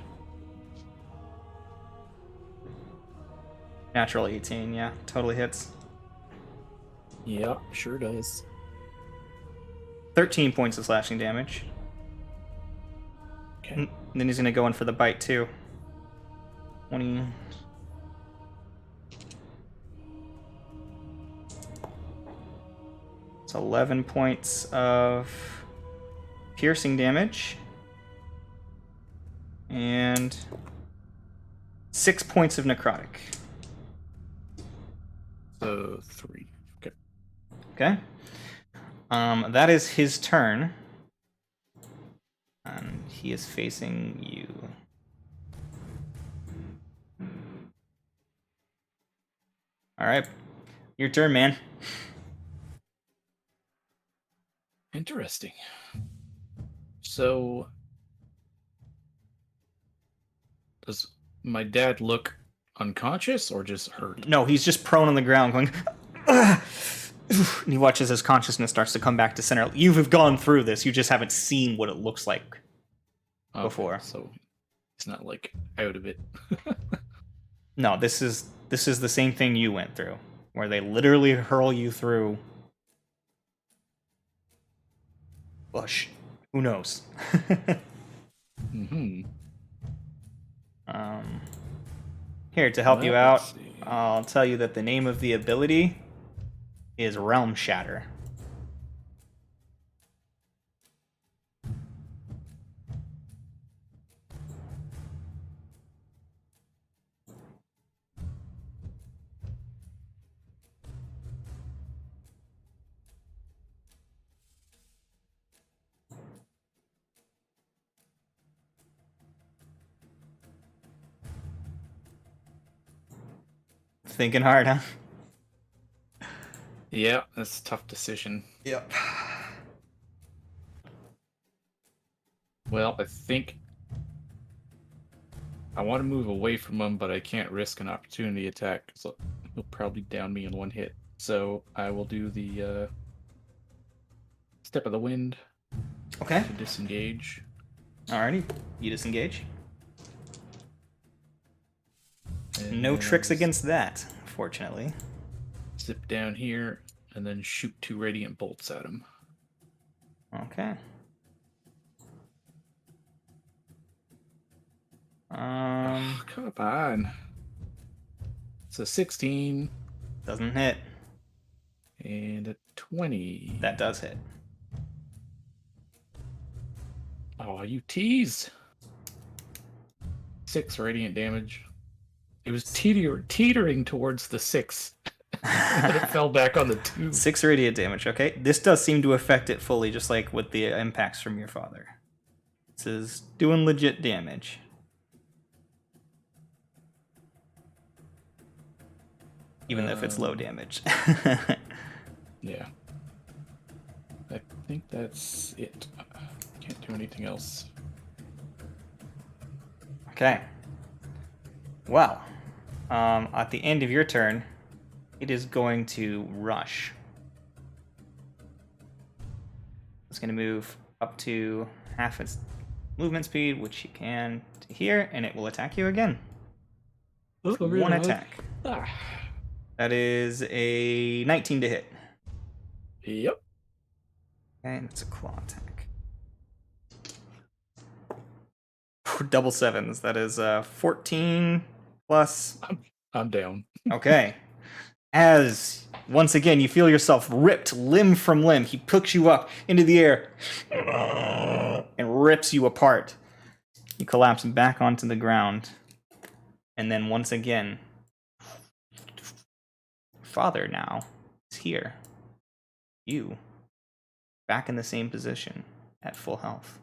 Natural 18, yeah, totally hits. Yep, sure does. 13 points of slashing damage. Okay. And then he's gonna go in for the bite too. 20. It's 11 points of piercing damage. And 6 points of necrotic. So 3, Okay. That is his turn. And he is facing you. All right. Your turn, man. Interesting. So, does my dad look unconscious or just hurt? No, he's just prone on the ground going, "Ugh." And he watches as consciousness starts to come back to center. You have gone through this. You just haven't seen what it looks like before. So, he's not like out of it. No, this is the same thing you went through, where they literally hurl you through bush. Who knows? Mm-hmm. Here, to help you Well, out, let's see. I'll tell you that the name of the ability is Realm Shatter. Thinking hard, huh? Yeah, that's a tough decision. Yep. Well, I think I want to move away from him, but I can't risk an opportunity attack, so he'll probably down me in one hit. So I will do the Step of the Wind Okay. to disengage. Alrighty. You disengage. And No then tricks I'll against that, fortunately. zip down here and then shoot 2 radiant bolts at him. Okay. Come on. It's a 16 Doesn't hit. and a 20. That does hit. Oh, you tease. 6 radiant damage. It was teetering towards the 6. But it fell back on the 2. 6 radiant damage, okay? This does seem to affect it fully, just like with the impacts from your father. This is doing legit damage. Even if it's low damage. Yeah. I think that's it. Can't do anything else. Okay. Well, at the end of your turn, it is going to rush. It's going to move up to half its movement speed, which you can to here, and it will attack you again. Oh, One attack. Ah. That is a 19 to hit. Yep. And it's a claw attack. Double sevens. That is 14 plus. I'm down. Okay. As once again you feel yourself ripped limb from limb, he picks you up into the air and rips you apart. You collapse back onto the ground. And then once again, father now is here. You back in the same position at full health.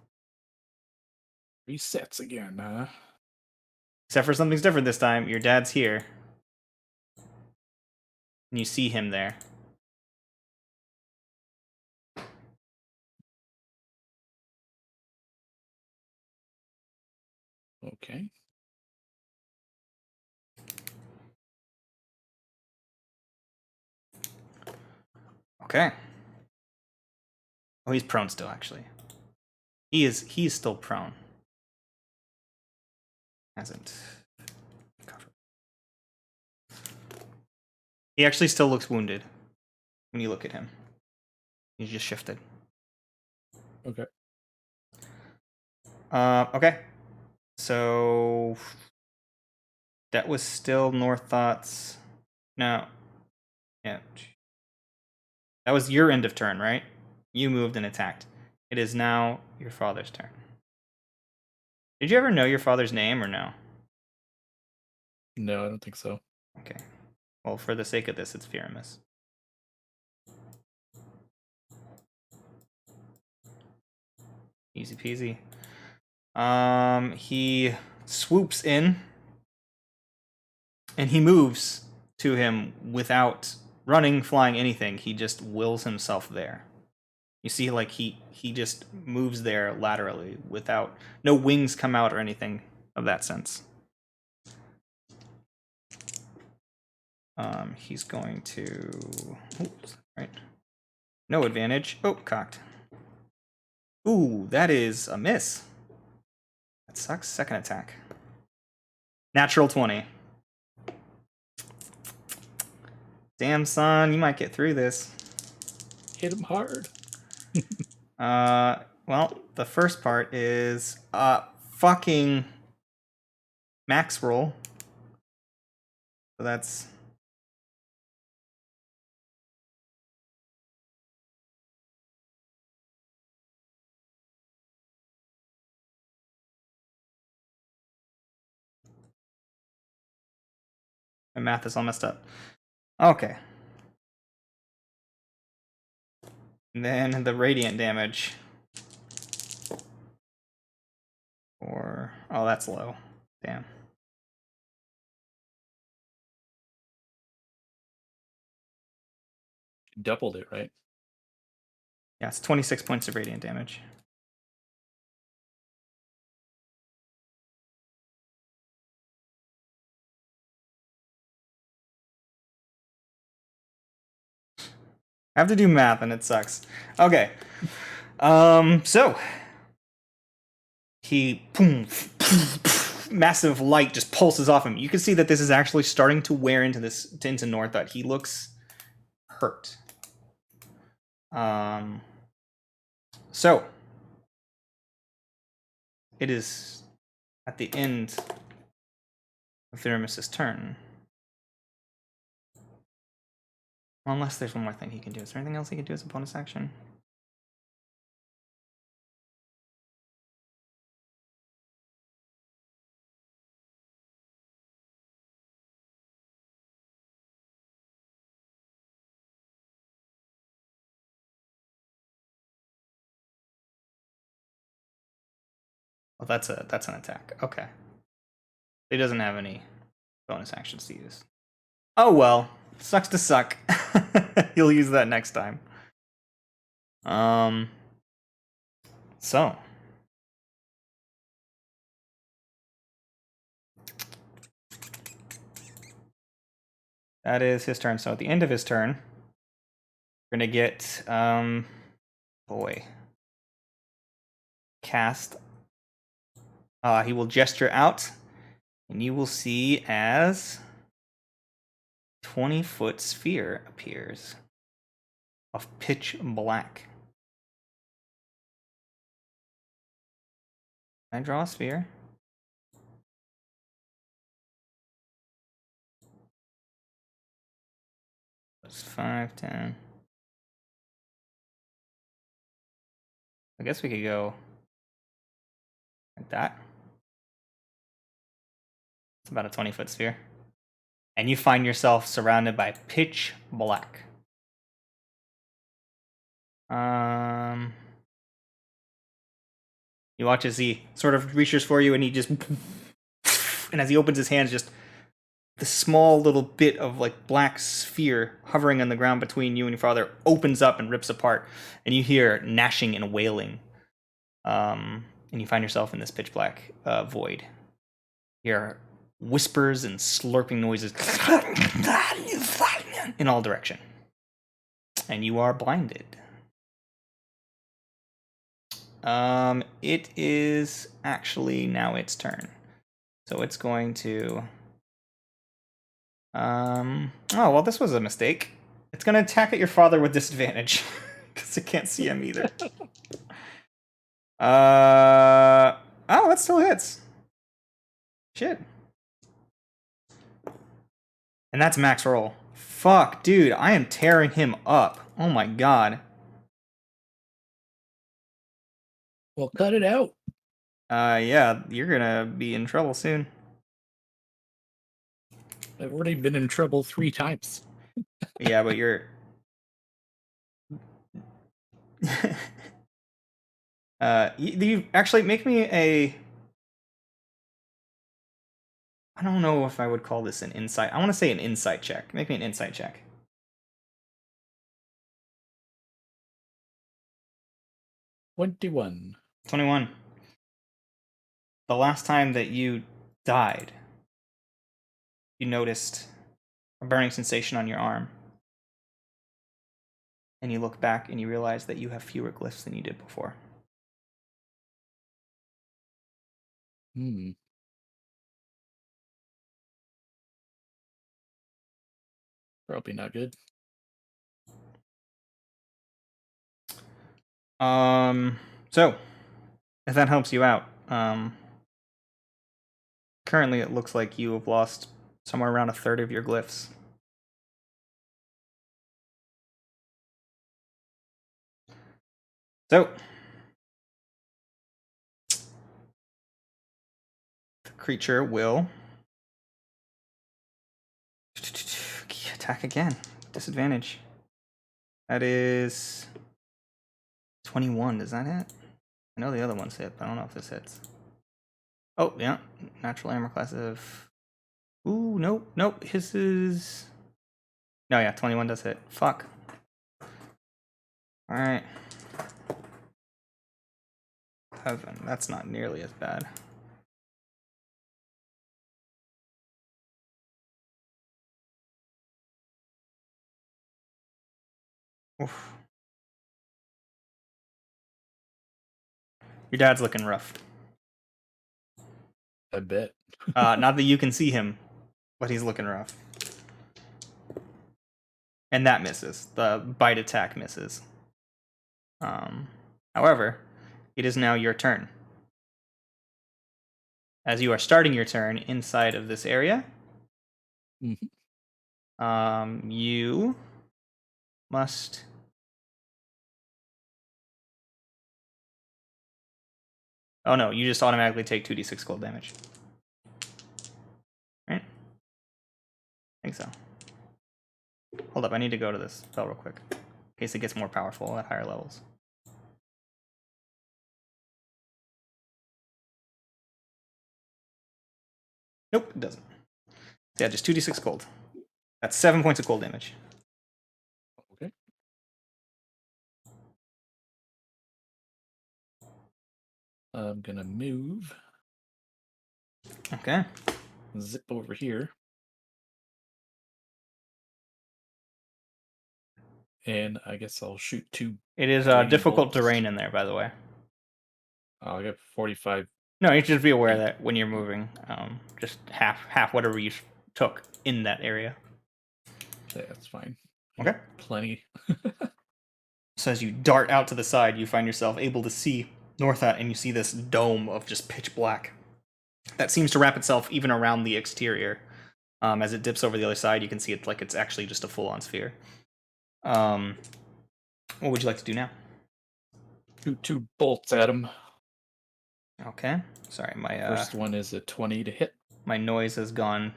Resets again, huh? Except for something's different this time. Your dad's here. And you see him there. Okay. Okay. Oh, he's prone still, actually. He's still prone. Hasn't covered. He actually still looks wounded when you look at him. He's just shifted. Okay. Okay. So that was still North Thoughts. No. Yeah. That was your end of turn, right? You moved and attacked. It is now your father's turn. Did you ever know your father's name or no? No, I don't think so. Okay. Well, for the sake of this, it's Pyramus. Easy peasy. He swoops in, and he moves to him without running, flying, anything. He just wills himself there. You see, like, he just moves there laterally without... No wings come out or anything of that sense. He's going to... Oops, right. No advantage. Oh, cocked. Ooh, that is a miss. That sucks. Second attack. Natural 20. Damn, son, you might get through this. Hit him hard. Well, the first part is fucking max roll. So that's... My math is all messed up. Okay. And then the radiant damage. Or... Oh, that's low. Damn. Doubled it, right? Yeah, it's 26 points of radiant damage. I have to do math and it sucks. Okay. So he massive light just pulses off him. You can see that this is actually starting to wear into Northut. He looks hurt. So it is at the end of Theramus's turn. Unless there's one more thing he can do. Is there anything else he can do as a bonus action? Well, that's an attack. Okay. He doesn't have any bonus actions to use. Oh well. Sucks to suck. He'll use that next time. So. That is his turn. So at the end of his turn, we're gonna get cast. He will gesture out, and you will see as 20-foot sphere appears of pitch black. Can I draw a sphere? That's 5, 10. I guess we could go like that. It's about a 20-foot sphere. And you find yourself surrounded by pitch black. You watch as he sort of reaches for you, and he just... And as he opens his hands, just the small little bit of like black sphere hovering on the ground between you and your father opens up and rips apart, and you hear gnashing and wailing. And you find yourself in this pitch black void. You hear whispers and slurping noises in all direction. And you are blinded. It is actually now its turn. So it's going to... Oh, well, this was a mistake. It's going to attack at your father with disadvantage. Because it can't see him either. Oh, that still hits. Shit. And that's max roll. Fuck, dude, I am tearing him up. Oh my god. Well, cut it out. Yeah, you're gonna be in trouble soon. I've already been in trouble 3 times. Yeah, but you're... You actually make me a. I don't know if I would call this an insight. I want to say an insight check. Make me an insight check. 21. 21. The last time that you died, you noticed a burning sensation on your arm. And you look back and you realize that you have fewer glyphs than you did before. Probably not good. So, if that helps you out, currently it looks like you have lost somewhere around a third of your glyphs. So, the creature will attack again. Disadvantage. That is 21. Does that hit? I know the other one's hit, but I don't know if this hits. Oh, yeah. Natural armor class of... Ooh, nope, nope. His is... No, yeah, 21 does hit. Fuck. Alright. 11. That's not nearly as bad. Oof. Your dad's looking rough. I bet. Not that you can see him, but he's looking rough. And that misses. The bite attack misses. However, it is now your turn. As you are starting your turn inside of this area, you must... Oh no, you just automatically take 2d6 cold damage. Right? I think so. Hold up, I need to go to this spell real quick. In case it gets more powerful at higher levels. Nope, it doesn't. So yeah, just 2d6 cold. That's 7 points of cold damage. Okay. I'm gonna move. Okay. Zip over here. And I guess I'll shoot 2. It is difficult bolts. terrain in there, by the way. Oh, I got 45. No, you should just be aware that when you're moving, just half whatever you took in that area. Yeah, that's fine. Okay. Plenty. So as you dart out to the side, you find yourself able to see north at, and you see this dome of just pitch black that seems to wrap itself even around the exterior. As it dips over the other side, you can see it like it's actually just a full-on sphere. What would you like to do now? Shoot 2 bolts at him. Okay. Sorry, my First one is a 20 to hit. My noise has gone.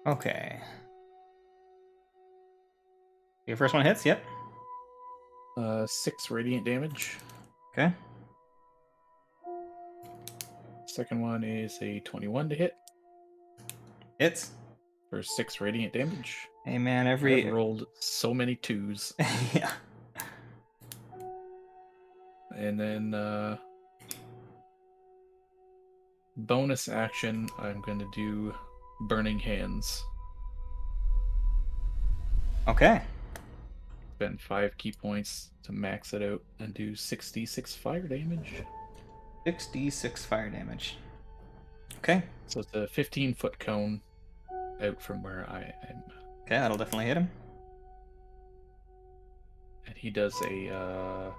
Okay. Your first one hits, yep. 6 radiant damage. Okay. Second one is a 21 to hit Hits. for 6 radiant damage. Hey man, I've rolled so many 2s. Yeah. And then bonus action, I'm going to do Burning Hands. Okay. Spend 5 key points to max it out and do 66 fire damage. 6d6 fire damage. Okay. So it's a 15-foot cone out from where I am. Okay, that'll definitely hit him. And he does a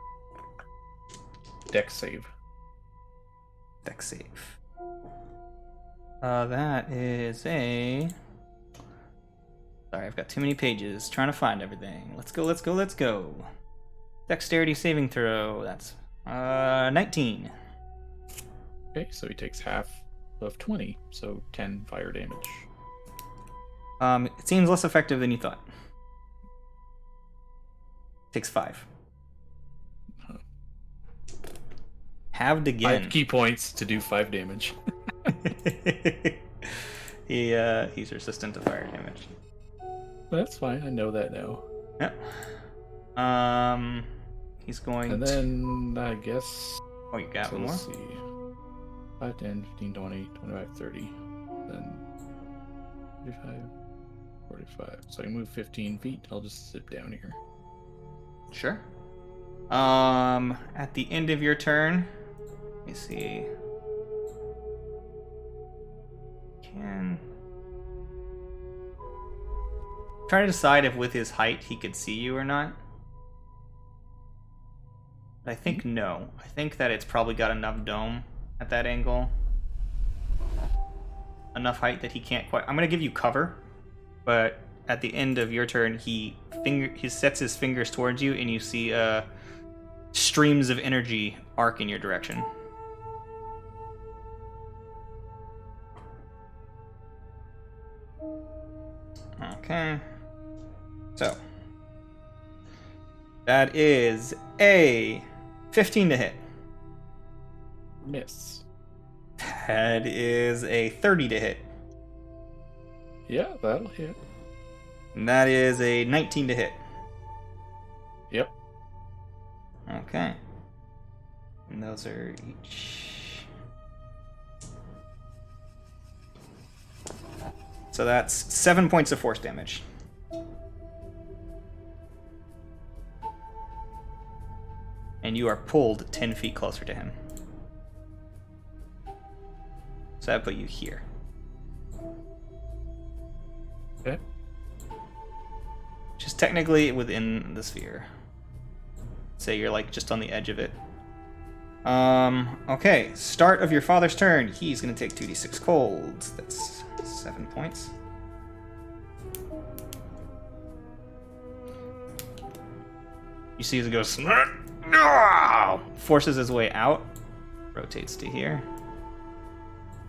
dex save. Dex save. That is a... Sorry, I've got too many pages trying to find everything. Let's go, let's go, let's go. Dexterity saving throw. That's 19. Okay, so he takes half of 20, so 10 fire damage. It seems less effective than you thought. Takes 5. Halved again. 5 key points to do 5 damage. He's resistant to fire damage. That's fine, I know that now. Yep. He's going And then, I guess... Oh, you got so one more? let's see. 5, 10, 15, 20, 25, 30. Then 35, 45. So I can move 15 feet. I'll just sit down here. Sure. At the end of your turn, let me see. Try to decide if with his height he could see you or not. But I think no. I think that it's probably got enough dome at that angle. Enough height that he can't quite... I'm going to give you cover, but at the end of your turn, he sets his fingers towards you, and you see streams of energy arc in your direction. Okay. So, that is a 15 to hit. Miss. That is a 30 to hit. Yeah, that'll hit. And that is a 19 to hit. Yep. Okay. And those are each... So that's 7 points of force damage. And you are pulled 10 feet closer to him. So that put you here. Okay. Which is technically within the sphere. Say you're like just on the edge of it. Okay, start of your father's turn. He's gonna take 2d6 colds. That's 7 points. You see as it goes, forces his way out, rotates to here,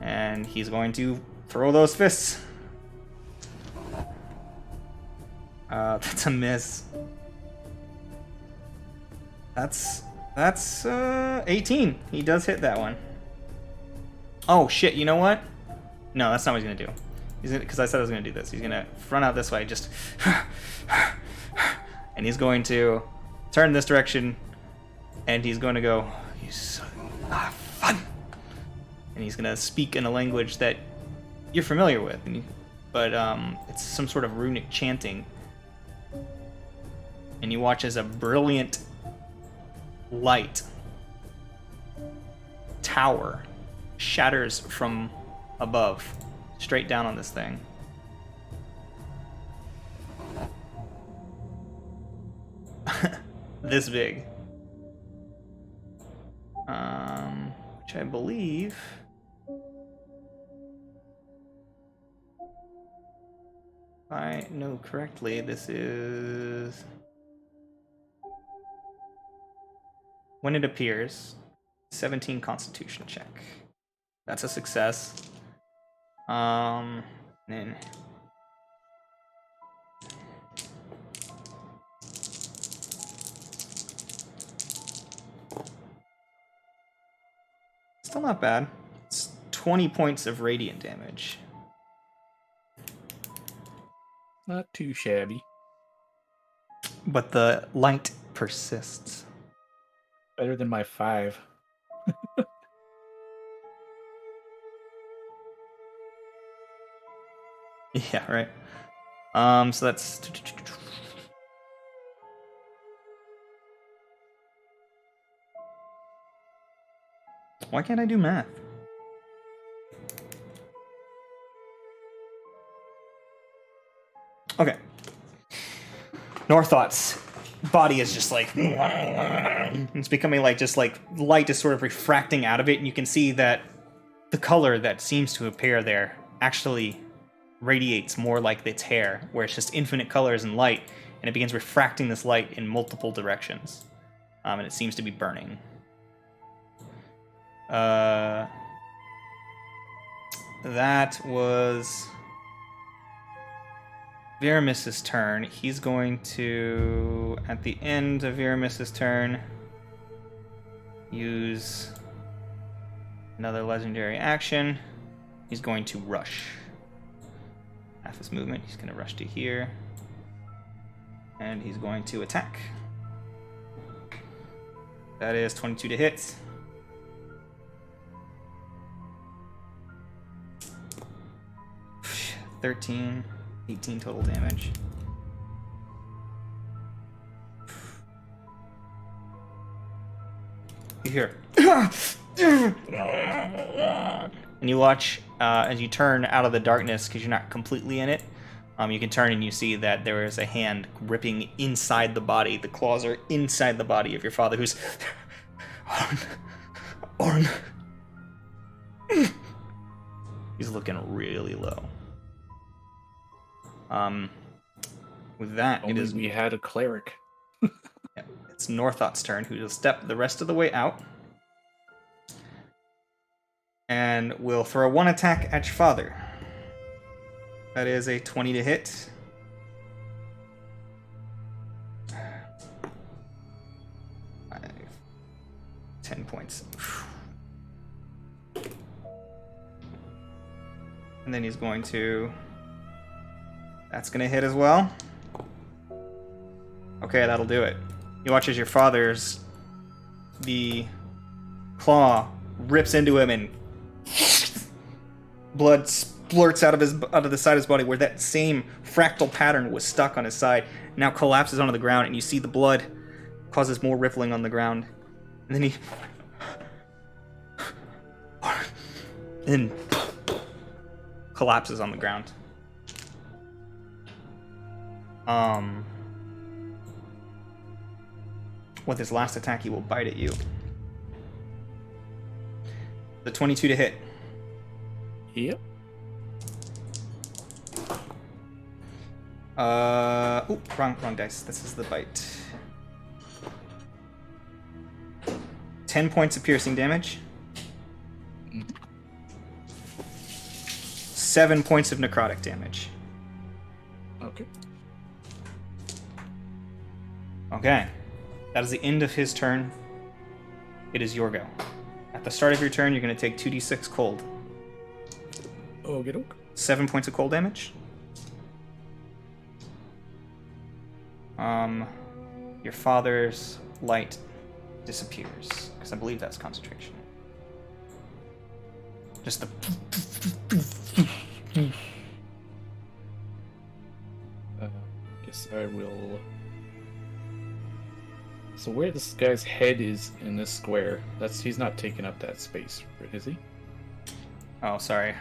and he's going to throw those fists. That's a miss. That's 18. He does hit that one. Oh shit! You know what? No, that's not what he's gonna do. He's gonna, because I said I was gonna do this. He's gonna run out this way, just, and he's going to turn this direction, and he's going to go, "You son of fun," and he's gonna speak in a language that you're familiar with, but it's some sort of runic chanting. And you watch as a brilliant light tower shatters from above, straight down on this thing. This big. Which I believe... if I know correctly, this is... when it appears, 17 Constitution check. That's a success. Then still not bad. It's 20 points of radiant damage. Not too shabby. But the light persists. Better than my 5. Yeah, right. So that's... why can't I do math? Okay. Northought's body is just like... it's becoming like just like light is sort of refracting out of it, and you can see that the color that seems to appear there actually radiates more like its hair, where it's just infinite colors and light, and it begins refracting this light in multiple directions. And it seems to be burning. That was Veramis's turn. He's going to, at the end of Veramis's turn, use another legendary action. He's going to rush. Half his movement. He's going to rush to here. And he's going to attack. That is 22 to hit. $13, 18 total damage. You hear, and you watch as you turn out of the darkness because you're not completely in it. You can turn and you see that there is a hand gripping inside the body. The claws are inside the body of your father, who's Orn. He's looking really low. With that, Only we had a cleric. Yeah, it's Northot's turn, who will step the rest of the way out. And will throw one attack at your father. That is a 20 to hit. Five, 10 points. And then he's going to... That's going to hit as well. Okay, that'll do it. You watch as your father's... The claw rips into him and... Blood splurts out of the side of his body where that same fractal pattern was stuck on his side. Now collapses onto the ground, and you see the blood causes more rippling on the ground. And then he... And collapses on the ground. With his last attack, he will bite at you. The 22 to hit. Yep. Wrong dice. This is the bite. 10 points of piercing damage. 7 points of necrotic damage. Okay. Okay. That is the end of his turn. It is your go. At the start of your turn, you're going to take 2d6 cold. Okie doke. 7 points of cold damage. Your father's light disappears, because I believe that's concentration. Just the... Guess I will... So where this guy's head is in this square, he's not taking up that space, is he? Oh, sorry.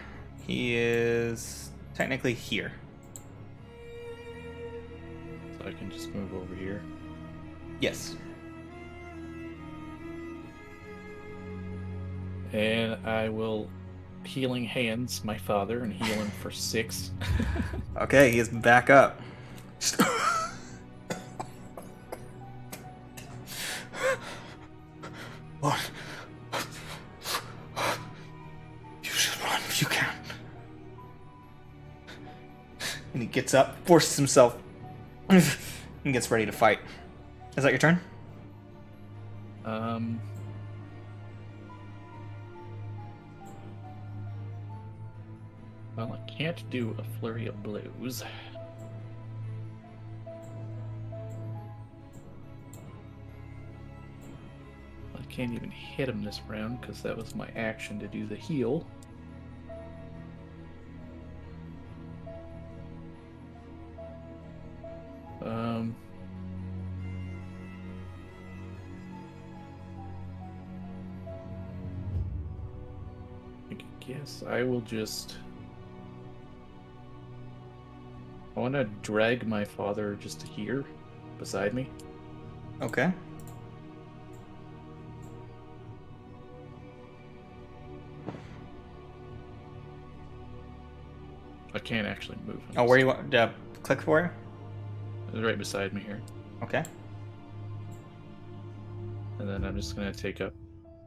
He is technically here. So I can just move over here. Yes. And I will Healing Hands my father and heal him for 6. Okay, he is back up. What? You should run if you can. And he gets up, forces himself, and gets ready to fight. Is that your turn? Well, I can't do a flurry of blows. I can't even hit him this round because that was my action to do the heal. I guess I will just... I want to drag my father just here, beside me. Okay. I can't actually move him. Oh, where you want click for you? He's right beside me here. Okay. And then I'm just going to take up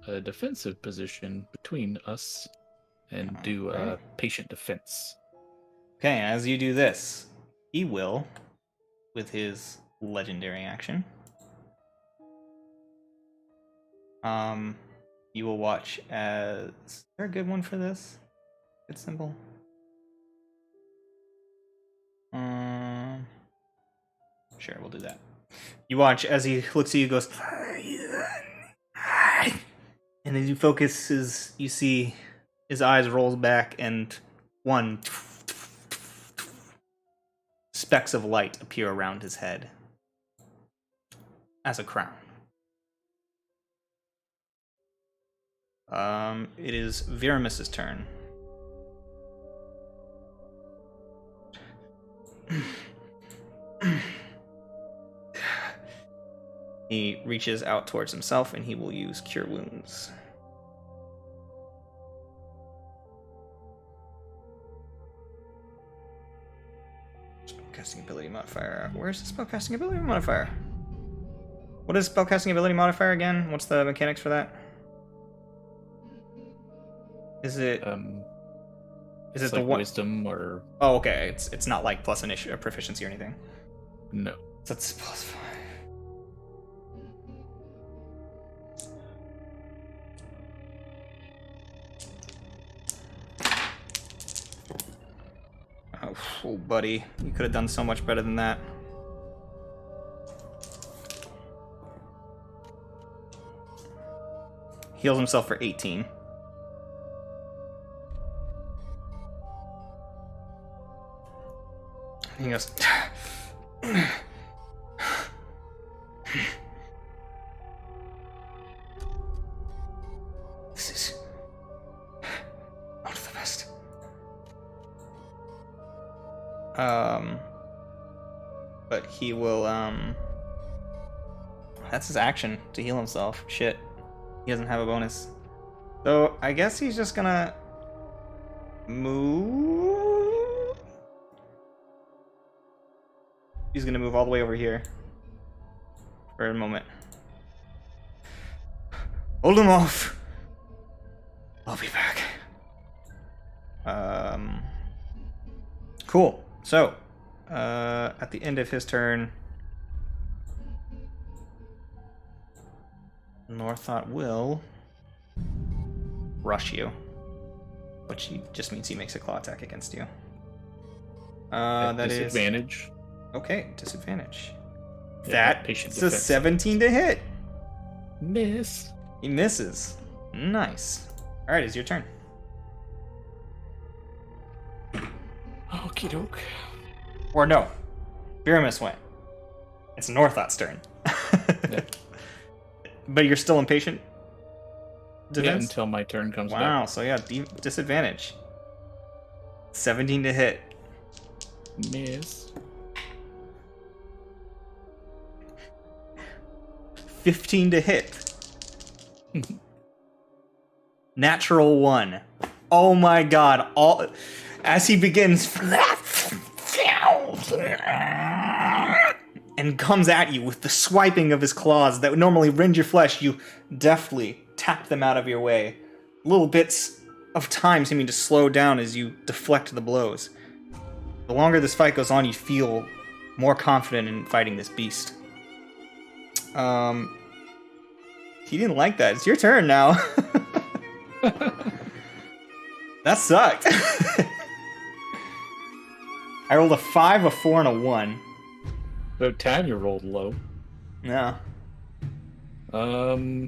a defensive position between us and do patient defense. Okay, as you do this, he will, with his legendary action, you will watch as... Is there a good one for this? Good symbol? Sure, we'll do that. You watch as he looks at you, goes, and as you focus, you see his eyes rolls back, and one specks of light appear around his head as a crown. It is Veramus's turn. He reaches out towards himself and he will use Cure Wounds. Spellcasting ability modifier. Where's the spellcasting ability modifier? What is spellcasting ability modifier again? What's the mechanics for that? Is it is it the like one wisdom or Oh, okay. It's not like plus initiative or proficiency or anything. no? So that's plus 5. Oh, buddy. You could have done so much better than that. Heals himself for 18. He goes... This is... not the best. But he will, that's his action, to heal himself. Shit. He doesn't have a bonus. So, I guess he's just gonna... move... He's gonna move all the way over here. For a moment. Hold him off! I'll be back. Cool. So, at the end of his turn, Northot will rush you, which just means he makes a claw attack against you. That is disadvantage. Okay, disadvantage. Yeah, patient That's a defense. 17 to hit. Miss. He misses. Nice. All right, it's your turn. Okie doke. Or no, Veramus went. It's Northot's turn. Yeah. But you're still impatient? Yeah, Defense? until my turn comes back. Wow, so yeah, disadvantage. 17 to hit. Miss. 15 to hit. Natural 1. Oh my god. As he begins and comes at you with the swiping of his claws that would normally rend your flesh, you deftly tap them out of your way. Little bits of time seeming to slow down as you deflect the blows. The longer this fight goes on, you feel more confident in fighting this beast. He didn't like that. It's your turn now. That sucked. I rolled a 5, a 4, and a 1. So Tanya rolled low. Yeah. Well,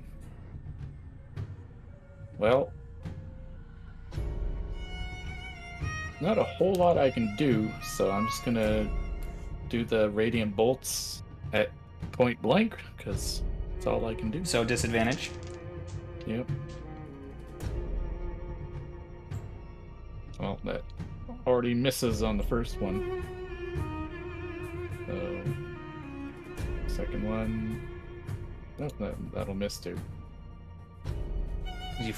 not a whole lot I can do, so I'm just gonna do the radiant bolts at point blank, because that's all I can do. So disadvantage. Yep. Well, that already misses on the first one. So, second one. Nope, that'll miss too. You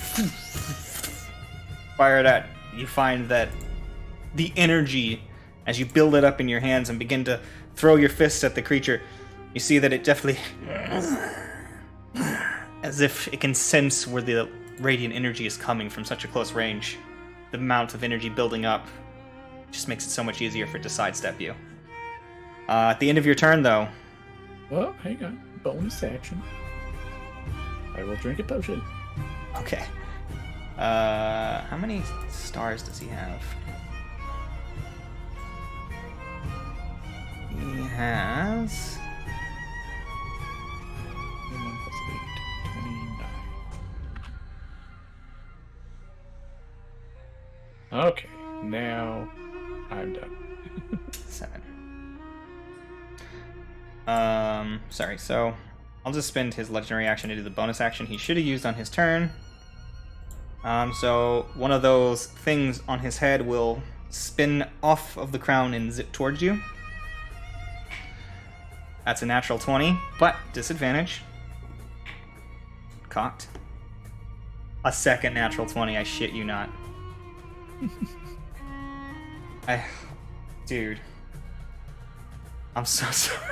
fire it at. You find that the energy, as you build it up in your hands and begin to throw your fists at the creature, you see that it definitely, as if it can sense where the radiant energy is coming from such a close range. The amount of energy building up just makes it so much easier for it to sidestep you. At the end of your turn, though... Well, hang on. Bonus action. I will drink a potion. Okay. How many stars does he have? He has... 1 plus 8, 29. Okay, now I'm done. 7. Sorry, so I'll just spend his legendary action to do the bonus action he should have used on his turn. So one of those things on his head will spin off of the crown and zip towards you. That's a natural 20, but disadvantage. Cocked. A second natural 20, I shit you not. Dude. I'm so sorry.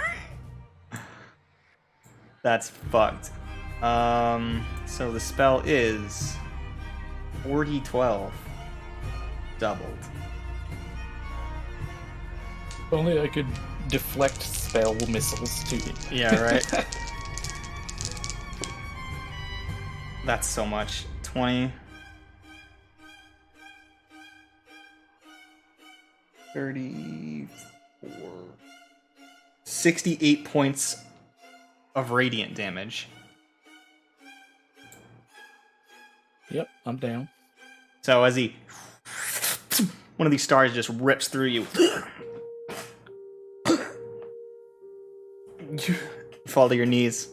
That's fucked. So the spell is 4d12 doubled. If only I could deflect spell missiles to it. Yeah, right. That's so much. 20. 34. 68 points of radiant damage. Yep, I'm down. So as he... one of these stars just rips through you. You fall to your knees.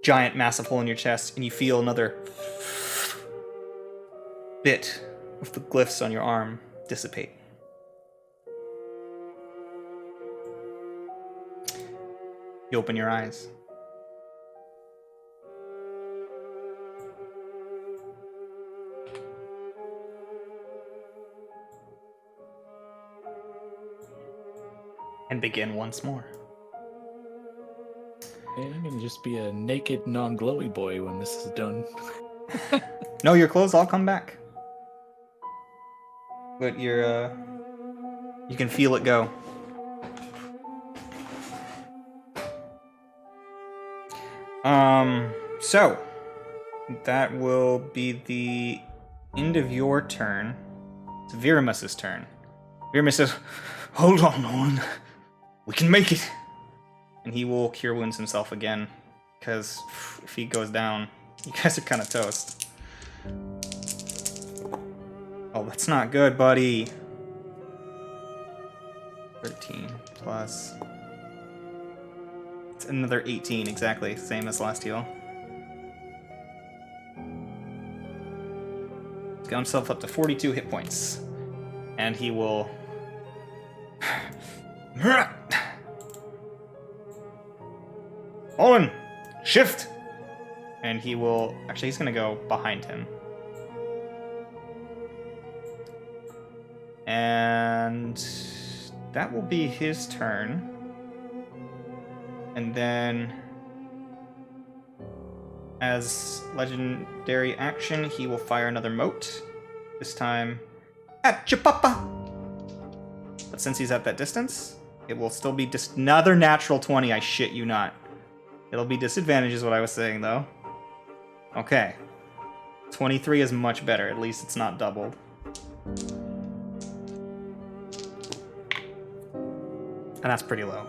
Giant, massive hole in your chest, and you feel another bit of the glyphs on your arm dissipate. You open your eyes. And begin once more. And I'm gonna just be a naked, non-glowy boy when this is done. No, your clothes all come back. But you're, you can feel it go. So that will be the end of your turn. It's Viramus's turn. Viramus says, Hold on, Nolan. We can make it. and he will cure wounds himself again, because if he goes down, you guys are kind of toast. Oh, that's not good, buddy. 13 plus... It's another 18, exactly, same as last heal. He's got himself up to 42 hit points. And he will... Owen! Shift! And he will... Actually, he's going to go behind him. And... that will be his turn. And then... as legendary action, he will fire another mote. This time... at your papa! But since he's at that distance, it will still be just another natural 20, I shit you not. It'll be disadvantage is what I was saying, though. Okay. 23 is much better. At least it's not doubled. And that's pretty low.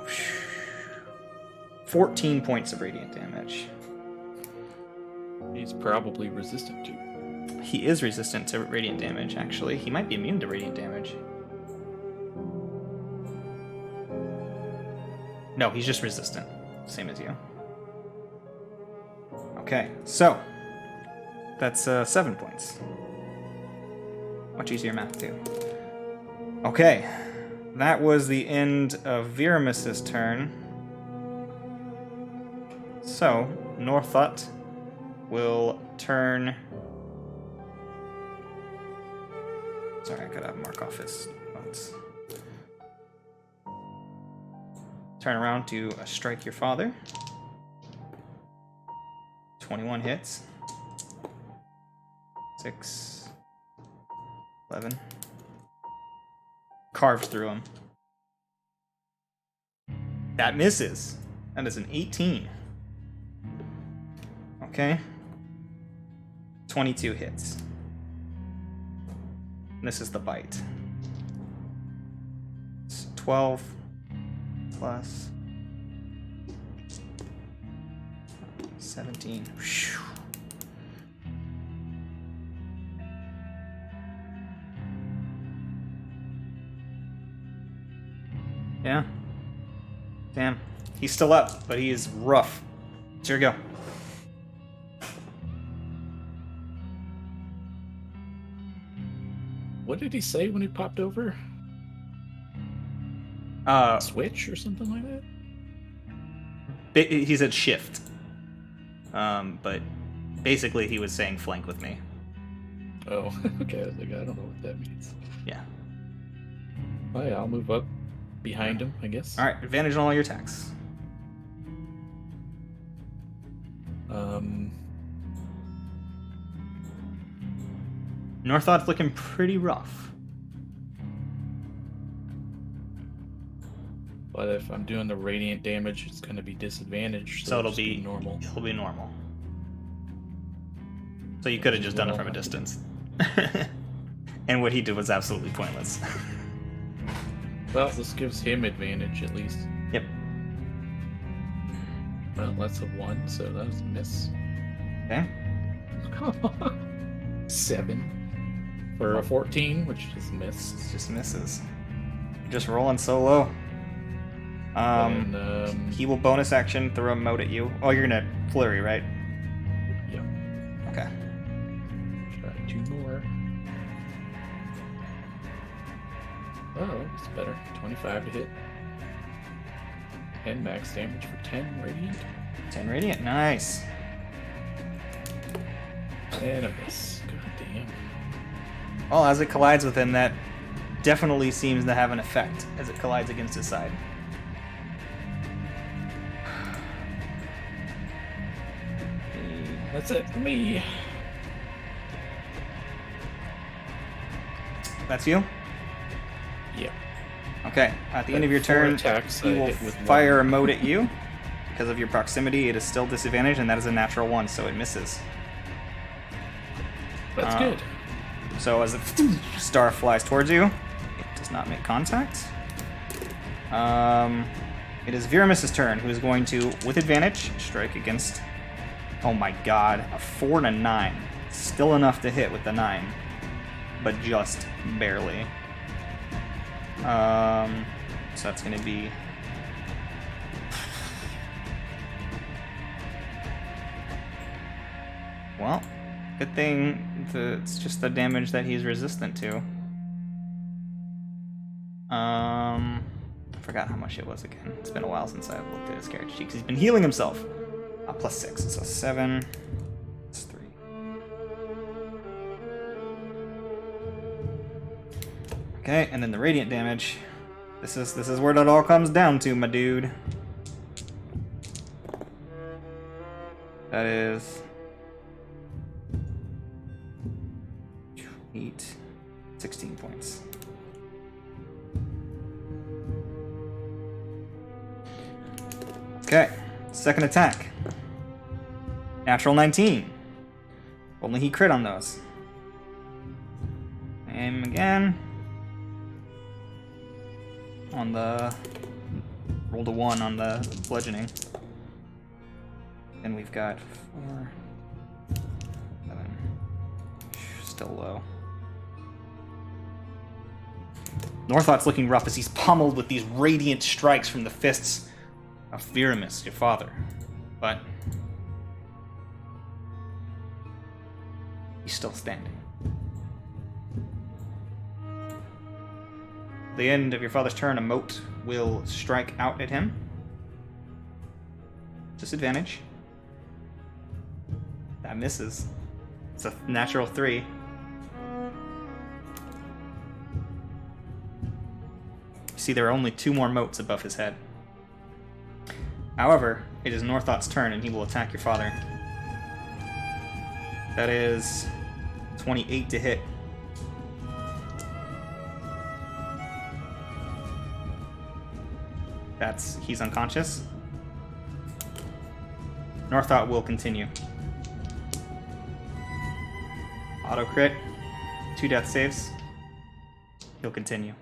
14 points of radiant damage. He's probably resistant to. He is resistant to radiant damage, actually. He might be immune to radiant damage. No, he's just resistant. Same as you. Okay, so that's 7 points. Much easier math, too. Okay, that was the end of Viramus's turn. So, Northut will turn... Sorry, I gotta mark off his notes. Turn around to strike your father. 21 hits. 6, 11. Carves through him. That misses. That is an 18. Okay. 22 hits. And this is the bite. It's 12 plus 17. Whew. Yeah. Damn. He's still up, but he is rough. Here we go. What did he say when he popped over? Switch or something like that? He said shift. But basically he was saying flank with me. Oh, okay. I was like, I don't know what that means. Yeah. Oh yeah, I'll move up behind him, I guess. All right, advantage on all your attacks. Northod's looking pretty rough. But if I'm doing the radiant damage, it's going to be disadvantaged. So it'll just be normal. It'll be normal. So you could have just done it from a distance. And what he did was absolutely pointless. Well, this gives him advantage at least. Yep. Well, that's a 1, so that was a miss. Okay. 7 for a 14, which is a miss. It just misses. You're just rolling so low. He will bonus action throw a mote at you. Oh, you're gonna flurry, right? Yep. Okay. Try 2 more. Oh, it's better. 25 to hit. 10 max damage for 10 radiant. 10 radiant, nice. And a miss. God damn. Well, as it collides with him, that definitely seems to have an effect as it collides against his side. That's it for me. That's you? Yep. Okay, at the end of your turn, attacks, he will hit with fire one. a mote at you. Because of your proximity, it is still disadvantaged, and that is a natural 1, so it misses. That's good. So as the star flies towards you, it does not make contact. It is Viramus's turn, who is going to, with advantage, strike against... Oh my god, a 4 and a 9. Still enough to hit with the 9, but just barely. So that's going to be... Well, good thing it's just the damage that he's resistant to. I forgot how much it was again. It's been a while since I've looked at his character sheet, because he's been healing himself. Plus 6, so 7. That's 3. Okay, and then the radiant damage. This is where it all comes down to, my dude. That is 8, 16 points. Okay, second attack. Natural 19. Only he crit on those. Aim again. On the... Rolled a 1 on the bludgeoning. And we've got 4... 7... Still low. Northod's looking rough as he's pummeled with these radiant strikes from the fists of Viramus, your father. But... he's still standing. At the end of your father's turn, a mote will strike out at him. Disadvantage. That misses. It's a natural 3. You see, there are only 2 more motes above his head. However, it is Northod's turn, and he will attack your father. That is 28 to hit. He's unconscious. Northot will continue. Auto crit. 2 death saves. He'll continue.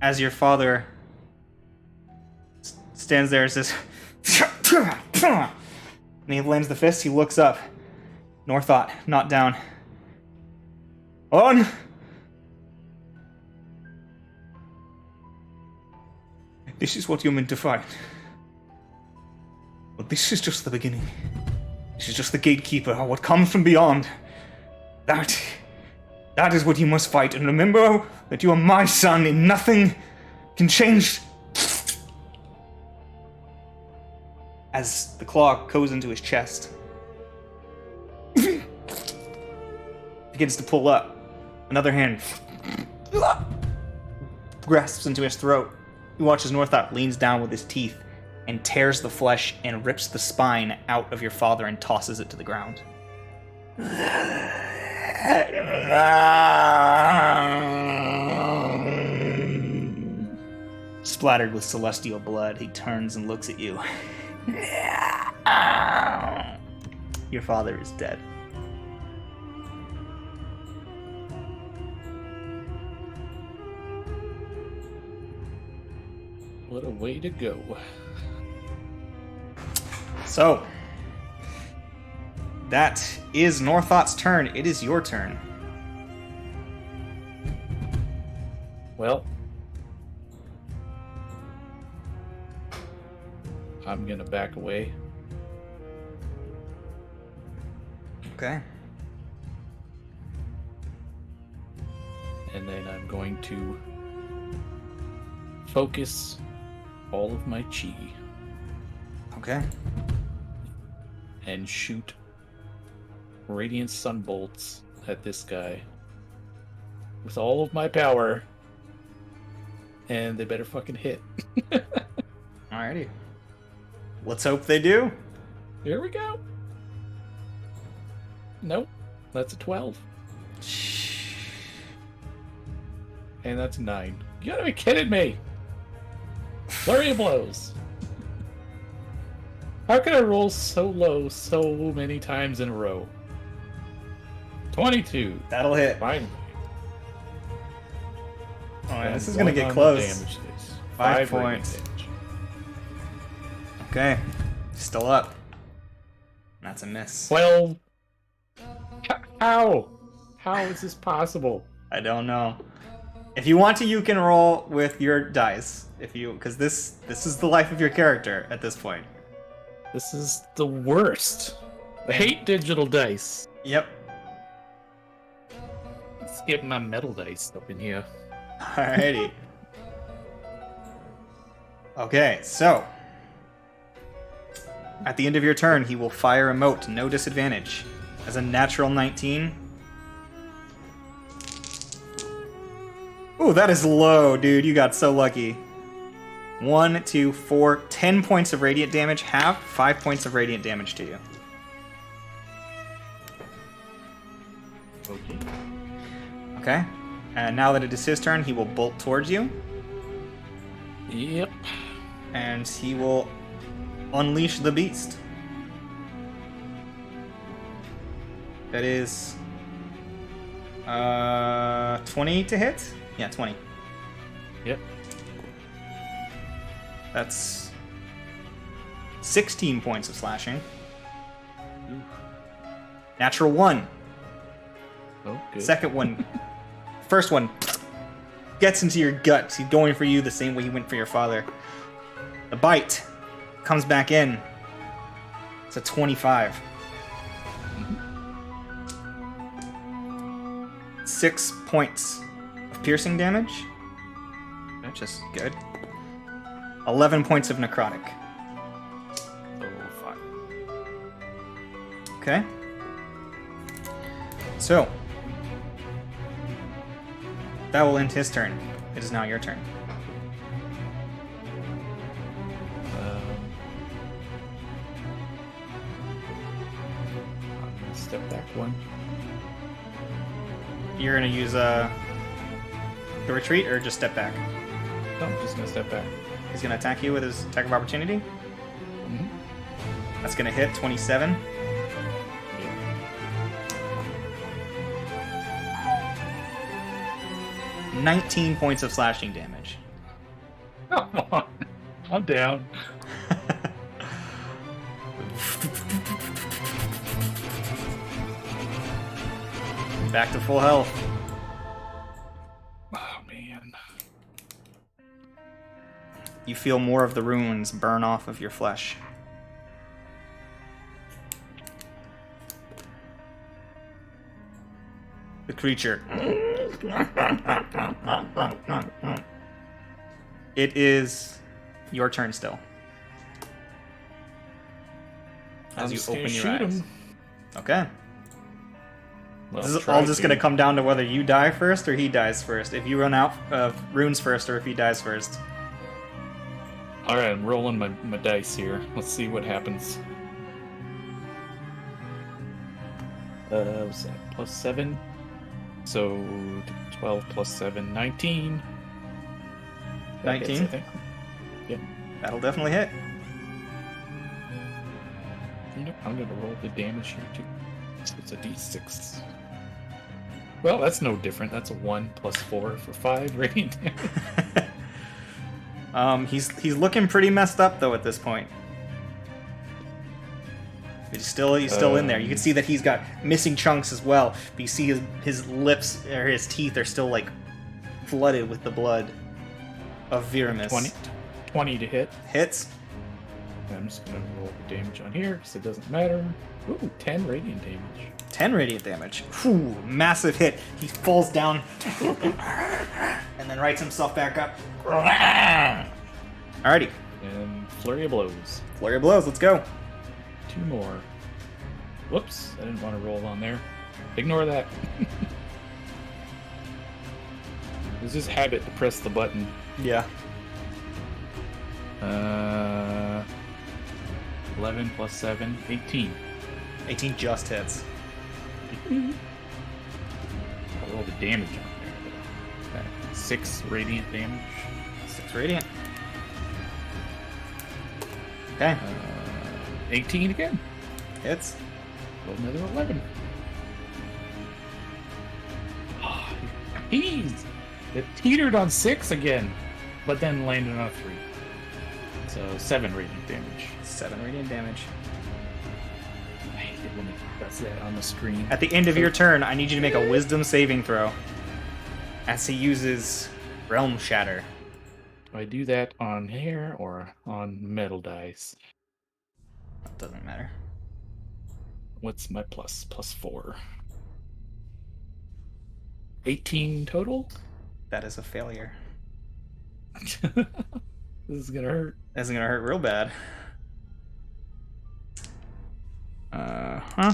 As your father stands there and says, and he lands the fist, he looks up. Northot, not down. On! This is what you're meant to find. But this is just the beginning. This is just the gatekeeper, what comes from beyond. That is what you must fight. And remember that you are my son, and nothing can change. As the claw goes into his chest, begins to pull up. Another hand grasps into his throat. He watches Northot leans down with his teeth and tears the flesh and rips the spine out of your father and tosses it to the ground. Splattered with celestial blood, he turns and looks at you. Your father is dead. What a way to go. So, that is Northot's turn. It is your turn. Well, I'm gonna back away. Okay. And then I'm going to focus all of my chi Okay. and shoot radiant sun bolts at this guy with all of my power, and they better fucking hit. Alrighty. Let's hope they do. Here we go. Nope, that's a 12. And that's a 9. You gotta be kidding me! Flurry of blows. How can I roll so low so many times in a row? 22. That'll hit. Finally. Oh, man, this is And gonna get one on close. the damage dice. 5 radiant points. damage. Okay. Still up. That's a miss. 12. How? How is this possible? I don't know. If you want to, you can roll with your dice. Because this is the life of your character at this point. This is the worst. I hate digital dice. Yep. Let's get my metal dice up in here. Alrighty. Okay, so at the end of your turn, he will fire a mote, no disadvantage. As a natural 19. Ooh, that is low, dude. You got so lucky. 1, 2, 4, 10 points of radiant damage. Half 5 points of radiant damage to you. Okay. Okay. And now that it is his turn, he will bolt towards you. Yep. And he will unleash the beast. That is 20 to hit? Yeah, 20. Yep. That's 16 points of slashing. Ooh. Natural 1. Oh, good. Second one. First one gets into your gut. He's going for you the same way he went for your father. The bite comes back in. It's a 25. 6 points of piercing damage. Which is good. 11 points of necrotic. Oh, fuck. Okay. So, that will end his turn. It is now your turn. one. You're gonna use the retreat or just step back? No, I'm just gonna step back. He's gonna attack you with his attack of opportunity. Mm-hmm. That's gonna hit 27. Yeah. 19 points of slashing damage. Come on. I'm down. Back to full health. Oh, man. You feel more of the runes burn off of your flesh. The creature. It is your turn still. As you open your eyes. Okay. Well, This is all just going to come down to whether you die first or he dies first. If you run out of runes first or if he dies first. Alright, I'm rolling my dice here. Let's see what happens. What's that? Plus 7. So 12 plus 7, 19. That 19? hits, I think. Yep. That'll definitely hit. You know, I'm gonna roll the damage here too. So it's a d6. Well, that's no different. That's a 1 plus 4 for 5 radiant damage. He's looking pretty messed up though at this point. He's still in there. You can see that he's got missing chunks as well. But you see his lips or his teeth are still like flooded with the blood of Viramis. 20 to hit. Hits. I'm just gonna roll the damage on here because it doesn't matter. Ooh, 10 radiant damage. 10 radiant damage. Whew, massive hit. He falls down and then rights himself back up. Alrighty. And flurry of blows. Flurry of blows, let's go. 2 more. Whoops, I didn't want to roll on there. Ignore that. It's his habit to press the button. Yeah. 11 plus 7, 18. 18 just hits. I'll roll the damage on there. Okay. 6 radiant damage. 6 radiant. Okay. 18 again. Hits. Roll another 11. Oh, it teetered on 6 again, but then landed on a 3. So 7 radiant damage. 7 radiant damage. I hate it when it does that on the screen. At the end of your turn, I need you to make a wisdom saving throw. As he uses Realm Shatter. Do I do that on hair or on metal dice? That doesn't matter. What's my plus? Plus 4. 18 total? That is a failure. This is gonna hurt. That's gonna hurt real bad. Huh?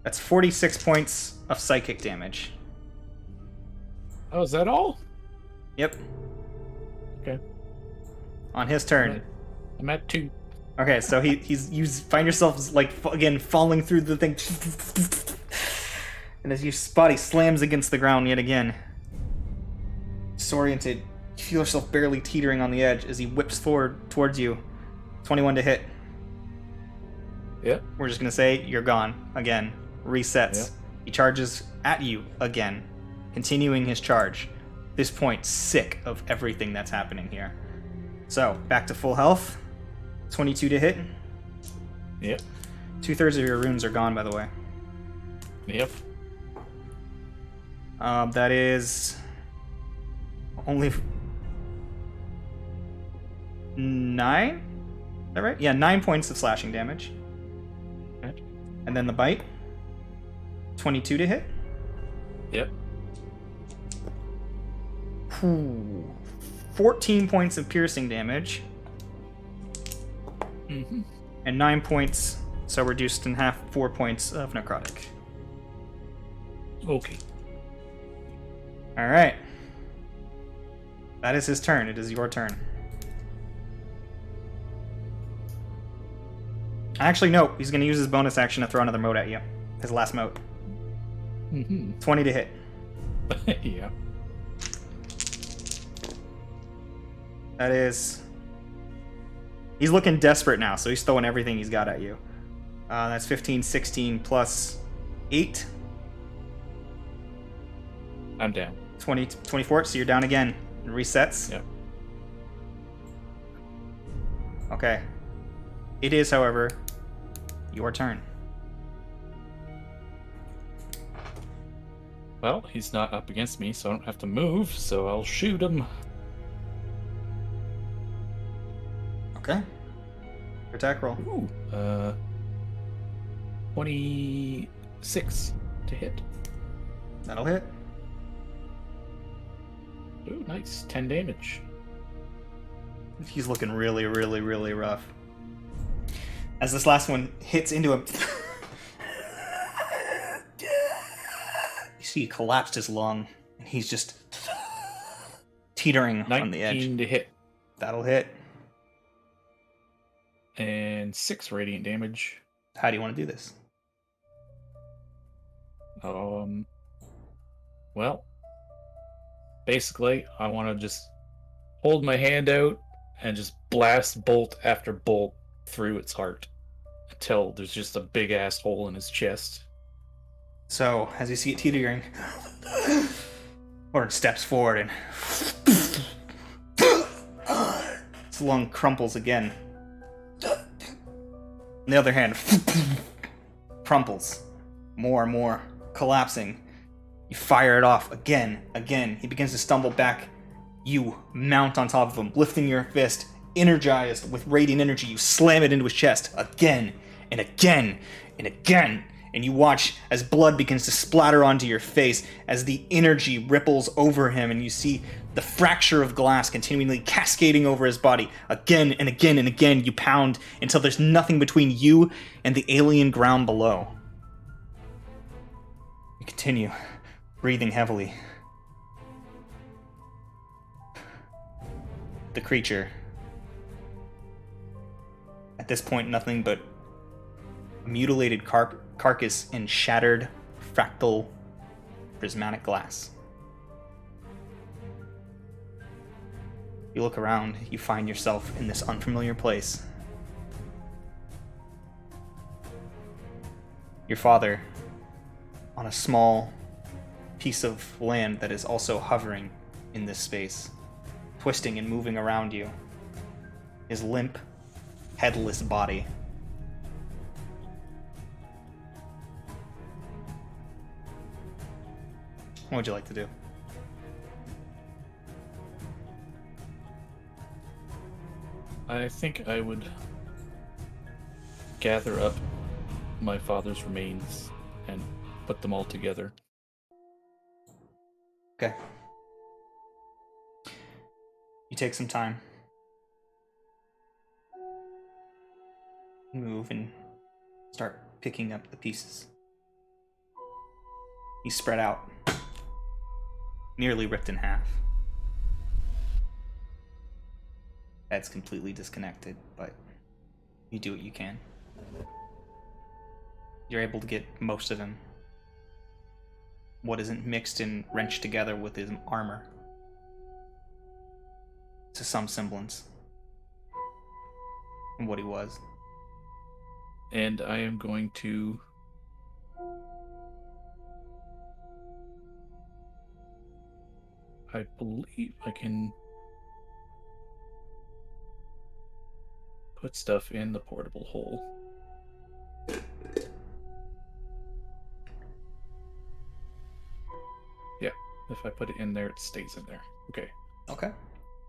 That's 46 points of psychic damage. Oh, is that all? Yep. Okay. On his turn. I'm at 2. Okay, so you find yourself like again falling through the thing, and as your body slams against the ground yet again, disoriented, you feel yourself barely teetering on the edge as he whips forward towards you. 21 to hit. Yep. We're just gonna say you're gone again. Resets. Yep. He charges at you again, continuing his charge. This point, sick of everything that's happening here. So back to full health. 22 to hit. Yep. 2/3 of your runes are gone, by the way. Yep. That is only 9? Is that right? Yeah, 9 points of slashing damage. Okay. And then the bite. 22 to hit. Yep. 14 points of piercing damage. Mm-hmm. And 9 points, so reduced in half, 4 points of necrotic. Okay. All right. That is his turn. It is your turn. Actually, no. He's going to use his bonus action to throw another mote at you. His last mote. Mm-hmm. 20 to hit. Yeah. That is... He's looking desperate now, so he's throwing everything he's got at you. That's 15, 16 plus 8. I'm down. 20, 24, so you're down again. It resets. Yep. Okay. It is, however, your turn. Well, he's not up against me, so I don't have to move, so I'll shoot him. Okay. Attack roll. Ooh. 26 to hit. That'll hit. Ooh, nice. 10 damage. He's looking really, really, really rough. As this last one hits into him, you see he collapsed his lung, and he's just teetering on the edge. 19 to hit. That'll hit. And 6 radiant damage. How do you want to do this? Well, basically, I want to just hold my hand out and just blast bolt after bolt through its heart until there's just a big ass hole in his chest. So, as you see it teetering, Orin steps forward and his lung crumples again. On the other hand, crumples more and more, collapsing. You fire it off again. He begins to stumble back. You mount on top of him, lifting your fist, energized with radiant energy. You slam it into his chest again and again and again. And you watch as blood begins to splatter onto your face, as the energy ripples over him, and you see the fracture of glass continually cascading over his body. Again and again and again, you pound until there's nothing between you and the alien ground below. You continue, breathing heavily. The creature, at this point, nothing but a mutilated carcass in shattered, fractal, prismatic glass. You look around, you find yourself in this unfamiliar place. Your father, on a small piece of land that is also hovering in this space, twisting and moving around you, his limp, headless body. What would you like to do? I think I would gather up my father's remains and put them all together. Okay. You take some time. Move and start picking up the pieces. You spread out, nearly ripped in half. That's completely disconnected, but you do what you can. You're able to get most of him. What isn't mixed and wrenched together with his armor, to some semblance, and what he was. And I am going to I believe I can put stuff in the portable hole. Yeah, if I put it in there, it stays in there. Okay. Okay.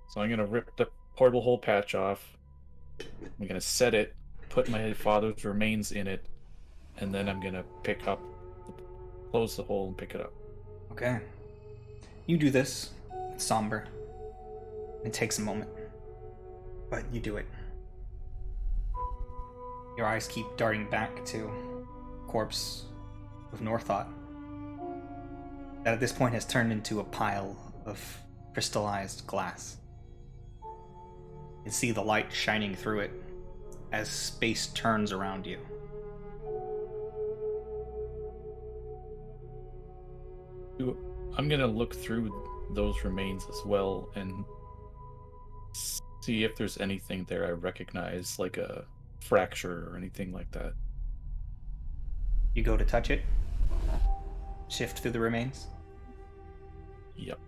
So I'm going to rip the portable hole patch off. I'm going to set it, put my father's remains in it, and then I'm going to close the hole and pick it up. Okay. You do this. It's somber. It takes a moment. But you do it. Your eyes keep darting back to corpse of Northought. that at this point has turned into a pile of crystallized glass. You can see the light shining through it as space turns around you. I'm gonna look through those remains as well and see if there's anything there I recognize, like a fracture or anything like that. You go to touch it, shift through the remains, Yep.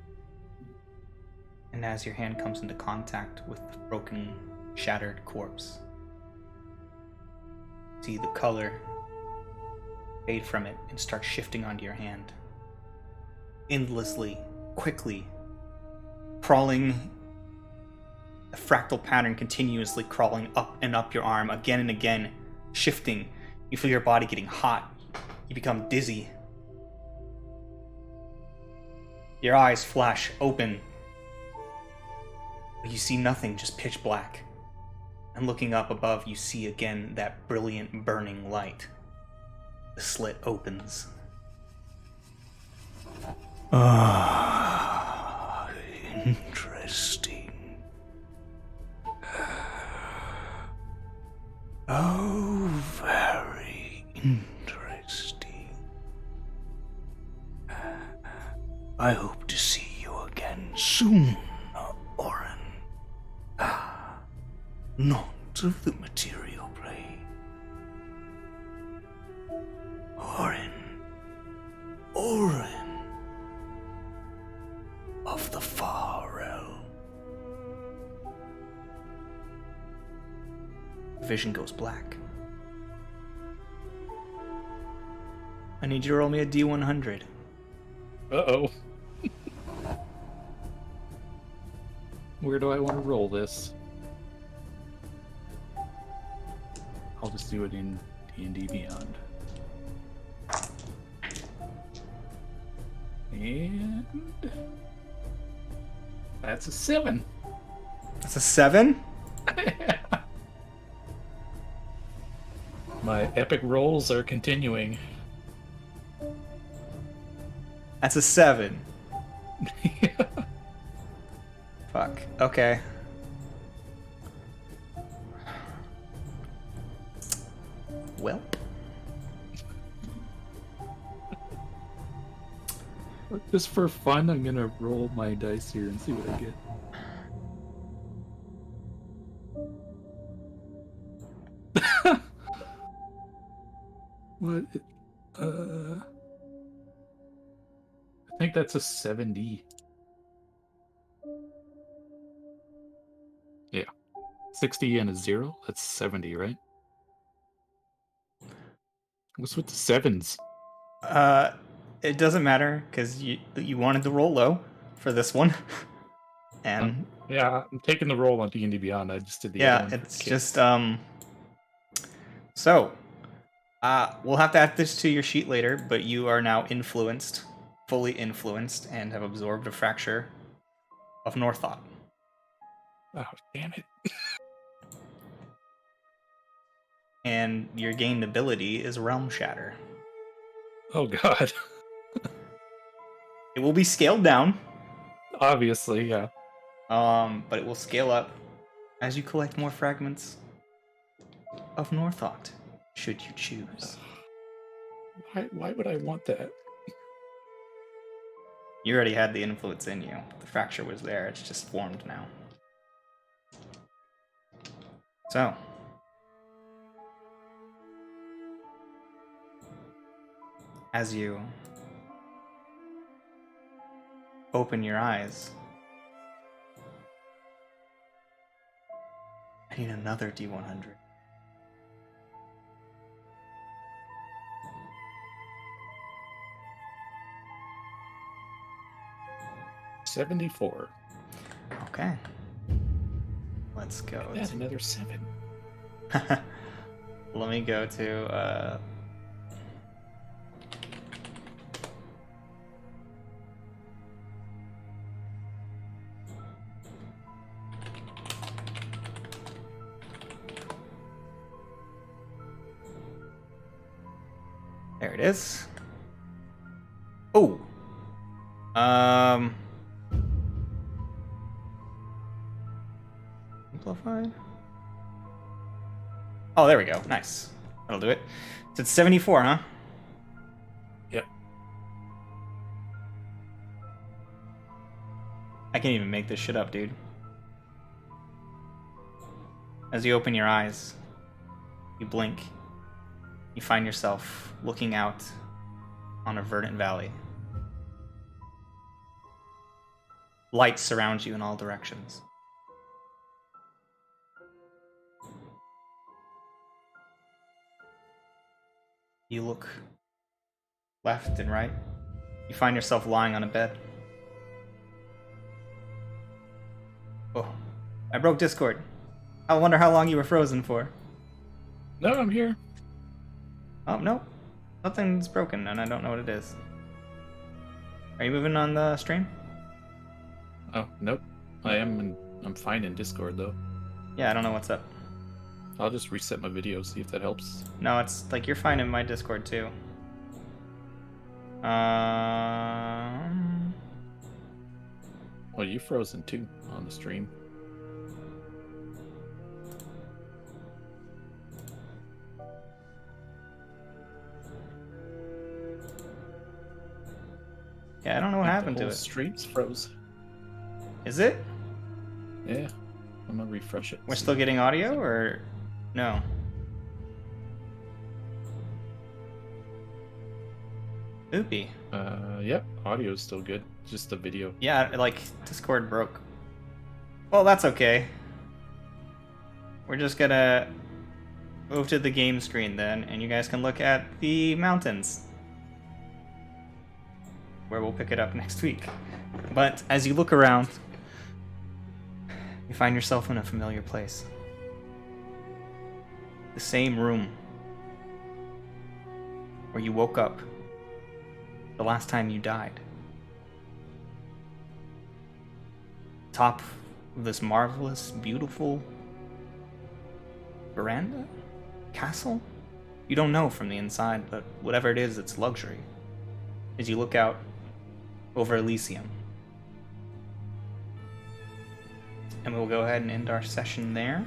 and as your hand comes into contact with the broken, shattered corpse, see the color fade from it and start shifting onto your hand. Endlessly, quickly, crawling, a fractal pattern continuously crawling up and up your arm again and again, shifting. You feel your body getting hot. You become dizzy. Your eyes flash open, but you see nothing, just pitch black. And looking up above, you see again that brilliant burning light. The slit opens. Ah, interesting. Oh, very interesting. I hope to see you again soon, Orin. Not of the material plane. Orin. Of the far realm. Vision goes black. I need you to roll me a D100. Uh-oh. Where do I want to roll this? I'll just do it in D&D Beyond. And that's a 7. That's a 7? My epic rolls are continuing. That's a 7. Fuck. Okay. Well. Just for fun, I'm gonna roll my dice here and see what I get. What? I think that's a 70. Yeah. 60 and a 0? That's 70, right? What's with the 7s? It doesn't matter because you wanted to roll low for this one, and Yeah, I'm taking the roll on D&D Beyond. I just did the yeah, other one. it's just So, we'll have to add this to your sheet later, but you are now influenced, fully influenced, and have absorbed a fracture of Northought. Oh, damn it. And your gained ability is Realm Shatter. Oh, God. It will be scaled down, Obviously, yeah. but it will scale up as you collect more fragments of Northought, should you choose. Why would I want that? You already had the influence in you. The fracture was there, it's just formed now. So, as you open your eyes, I need another D100. $74. Okay. Let's go. That's another 7. Let me go to there it is. Oh, Amplified. Oh, there we go. Nice. That'll do it. So it's 74, huh? Yep. I can't even make this shit up, dude. As you open your eyes, you blink. You find yourself looking out on a verdant valley. Lights surround you in all directions. You look left and right. You find yourself lying on a bed. Oh, I broke Discord. I wonder how long you were frozen for. No, I'm here. Oh, no. Nothing's broken, and I don't know what it is. Are you moving on the stream? Oh, nope. I'm fine in Discord, though. Yeah, I don't know what's up. I'll just reset my video, see if that helps. No, it's like you're fine in my Discord, too. Well, you frozen, too, on the stream. Yeah, I don't know what happened the to whole it. Streams froze. Is it? Yeah. I'm gonna refresh it. We're still getting audio, or no? Oopie. Yep. Audio's still good. Just the video. Yeah, like, Discord broke. Well, that's okay. We're just gonna move to the game screen then, and you guys can look at the mountains, where we'll pick it up next week. But as you look around, you find yourself in a familiar place. The same room where you woke up the last time you died. Top of this marvelous, beautiful veranda? Castle? You don't know from the inside, but whatever it is, it's luxury. As you look out over Elysium. And we'll go ahead and end our session there.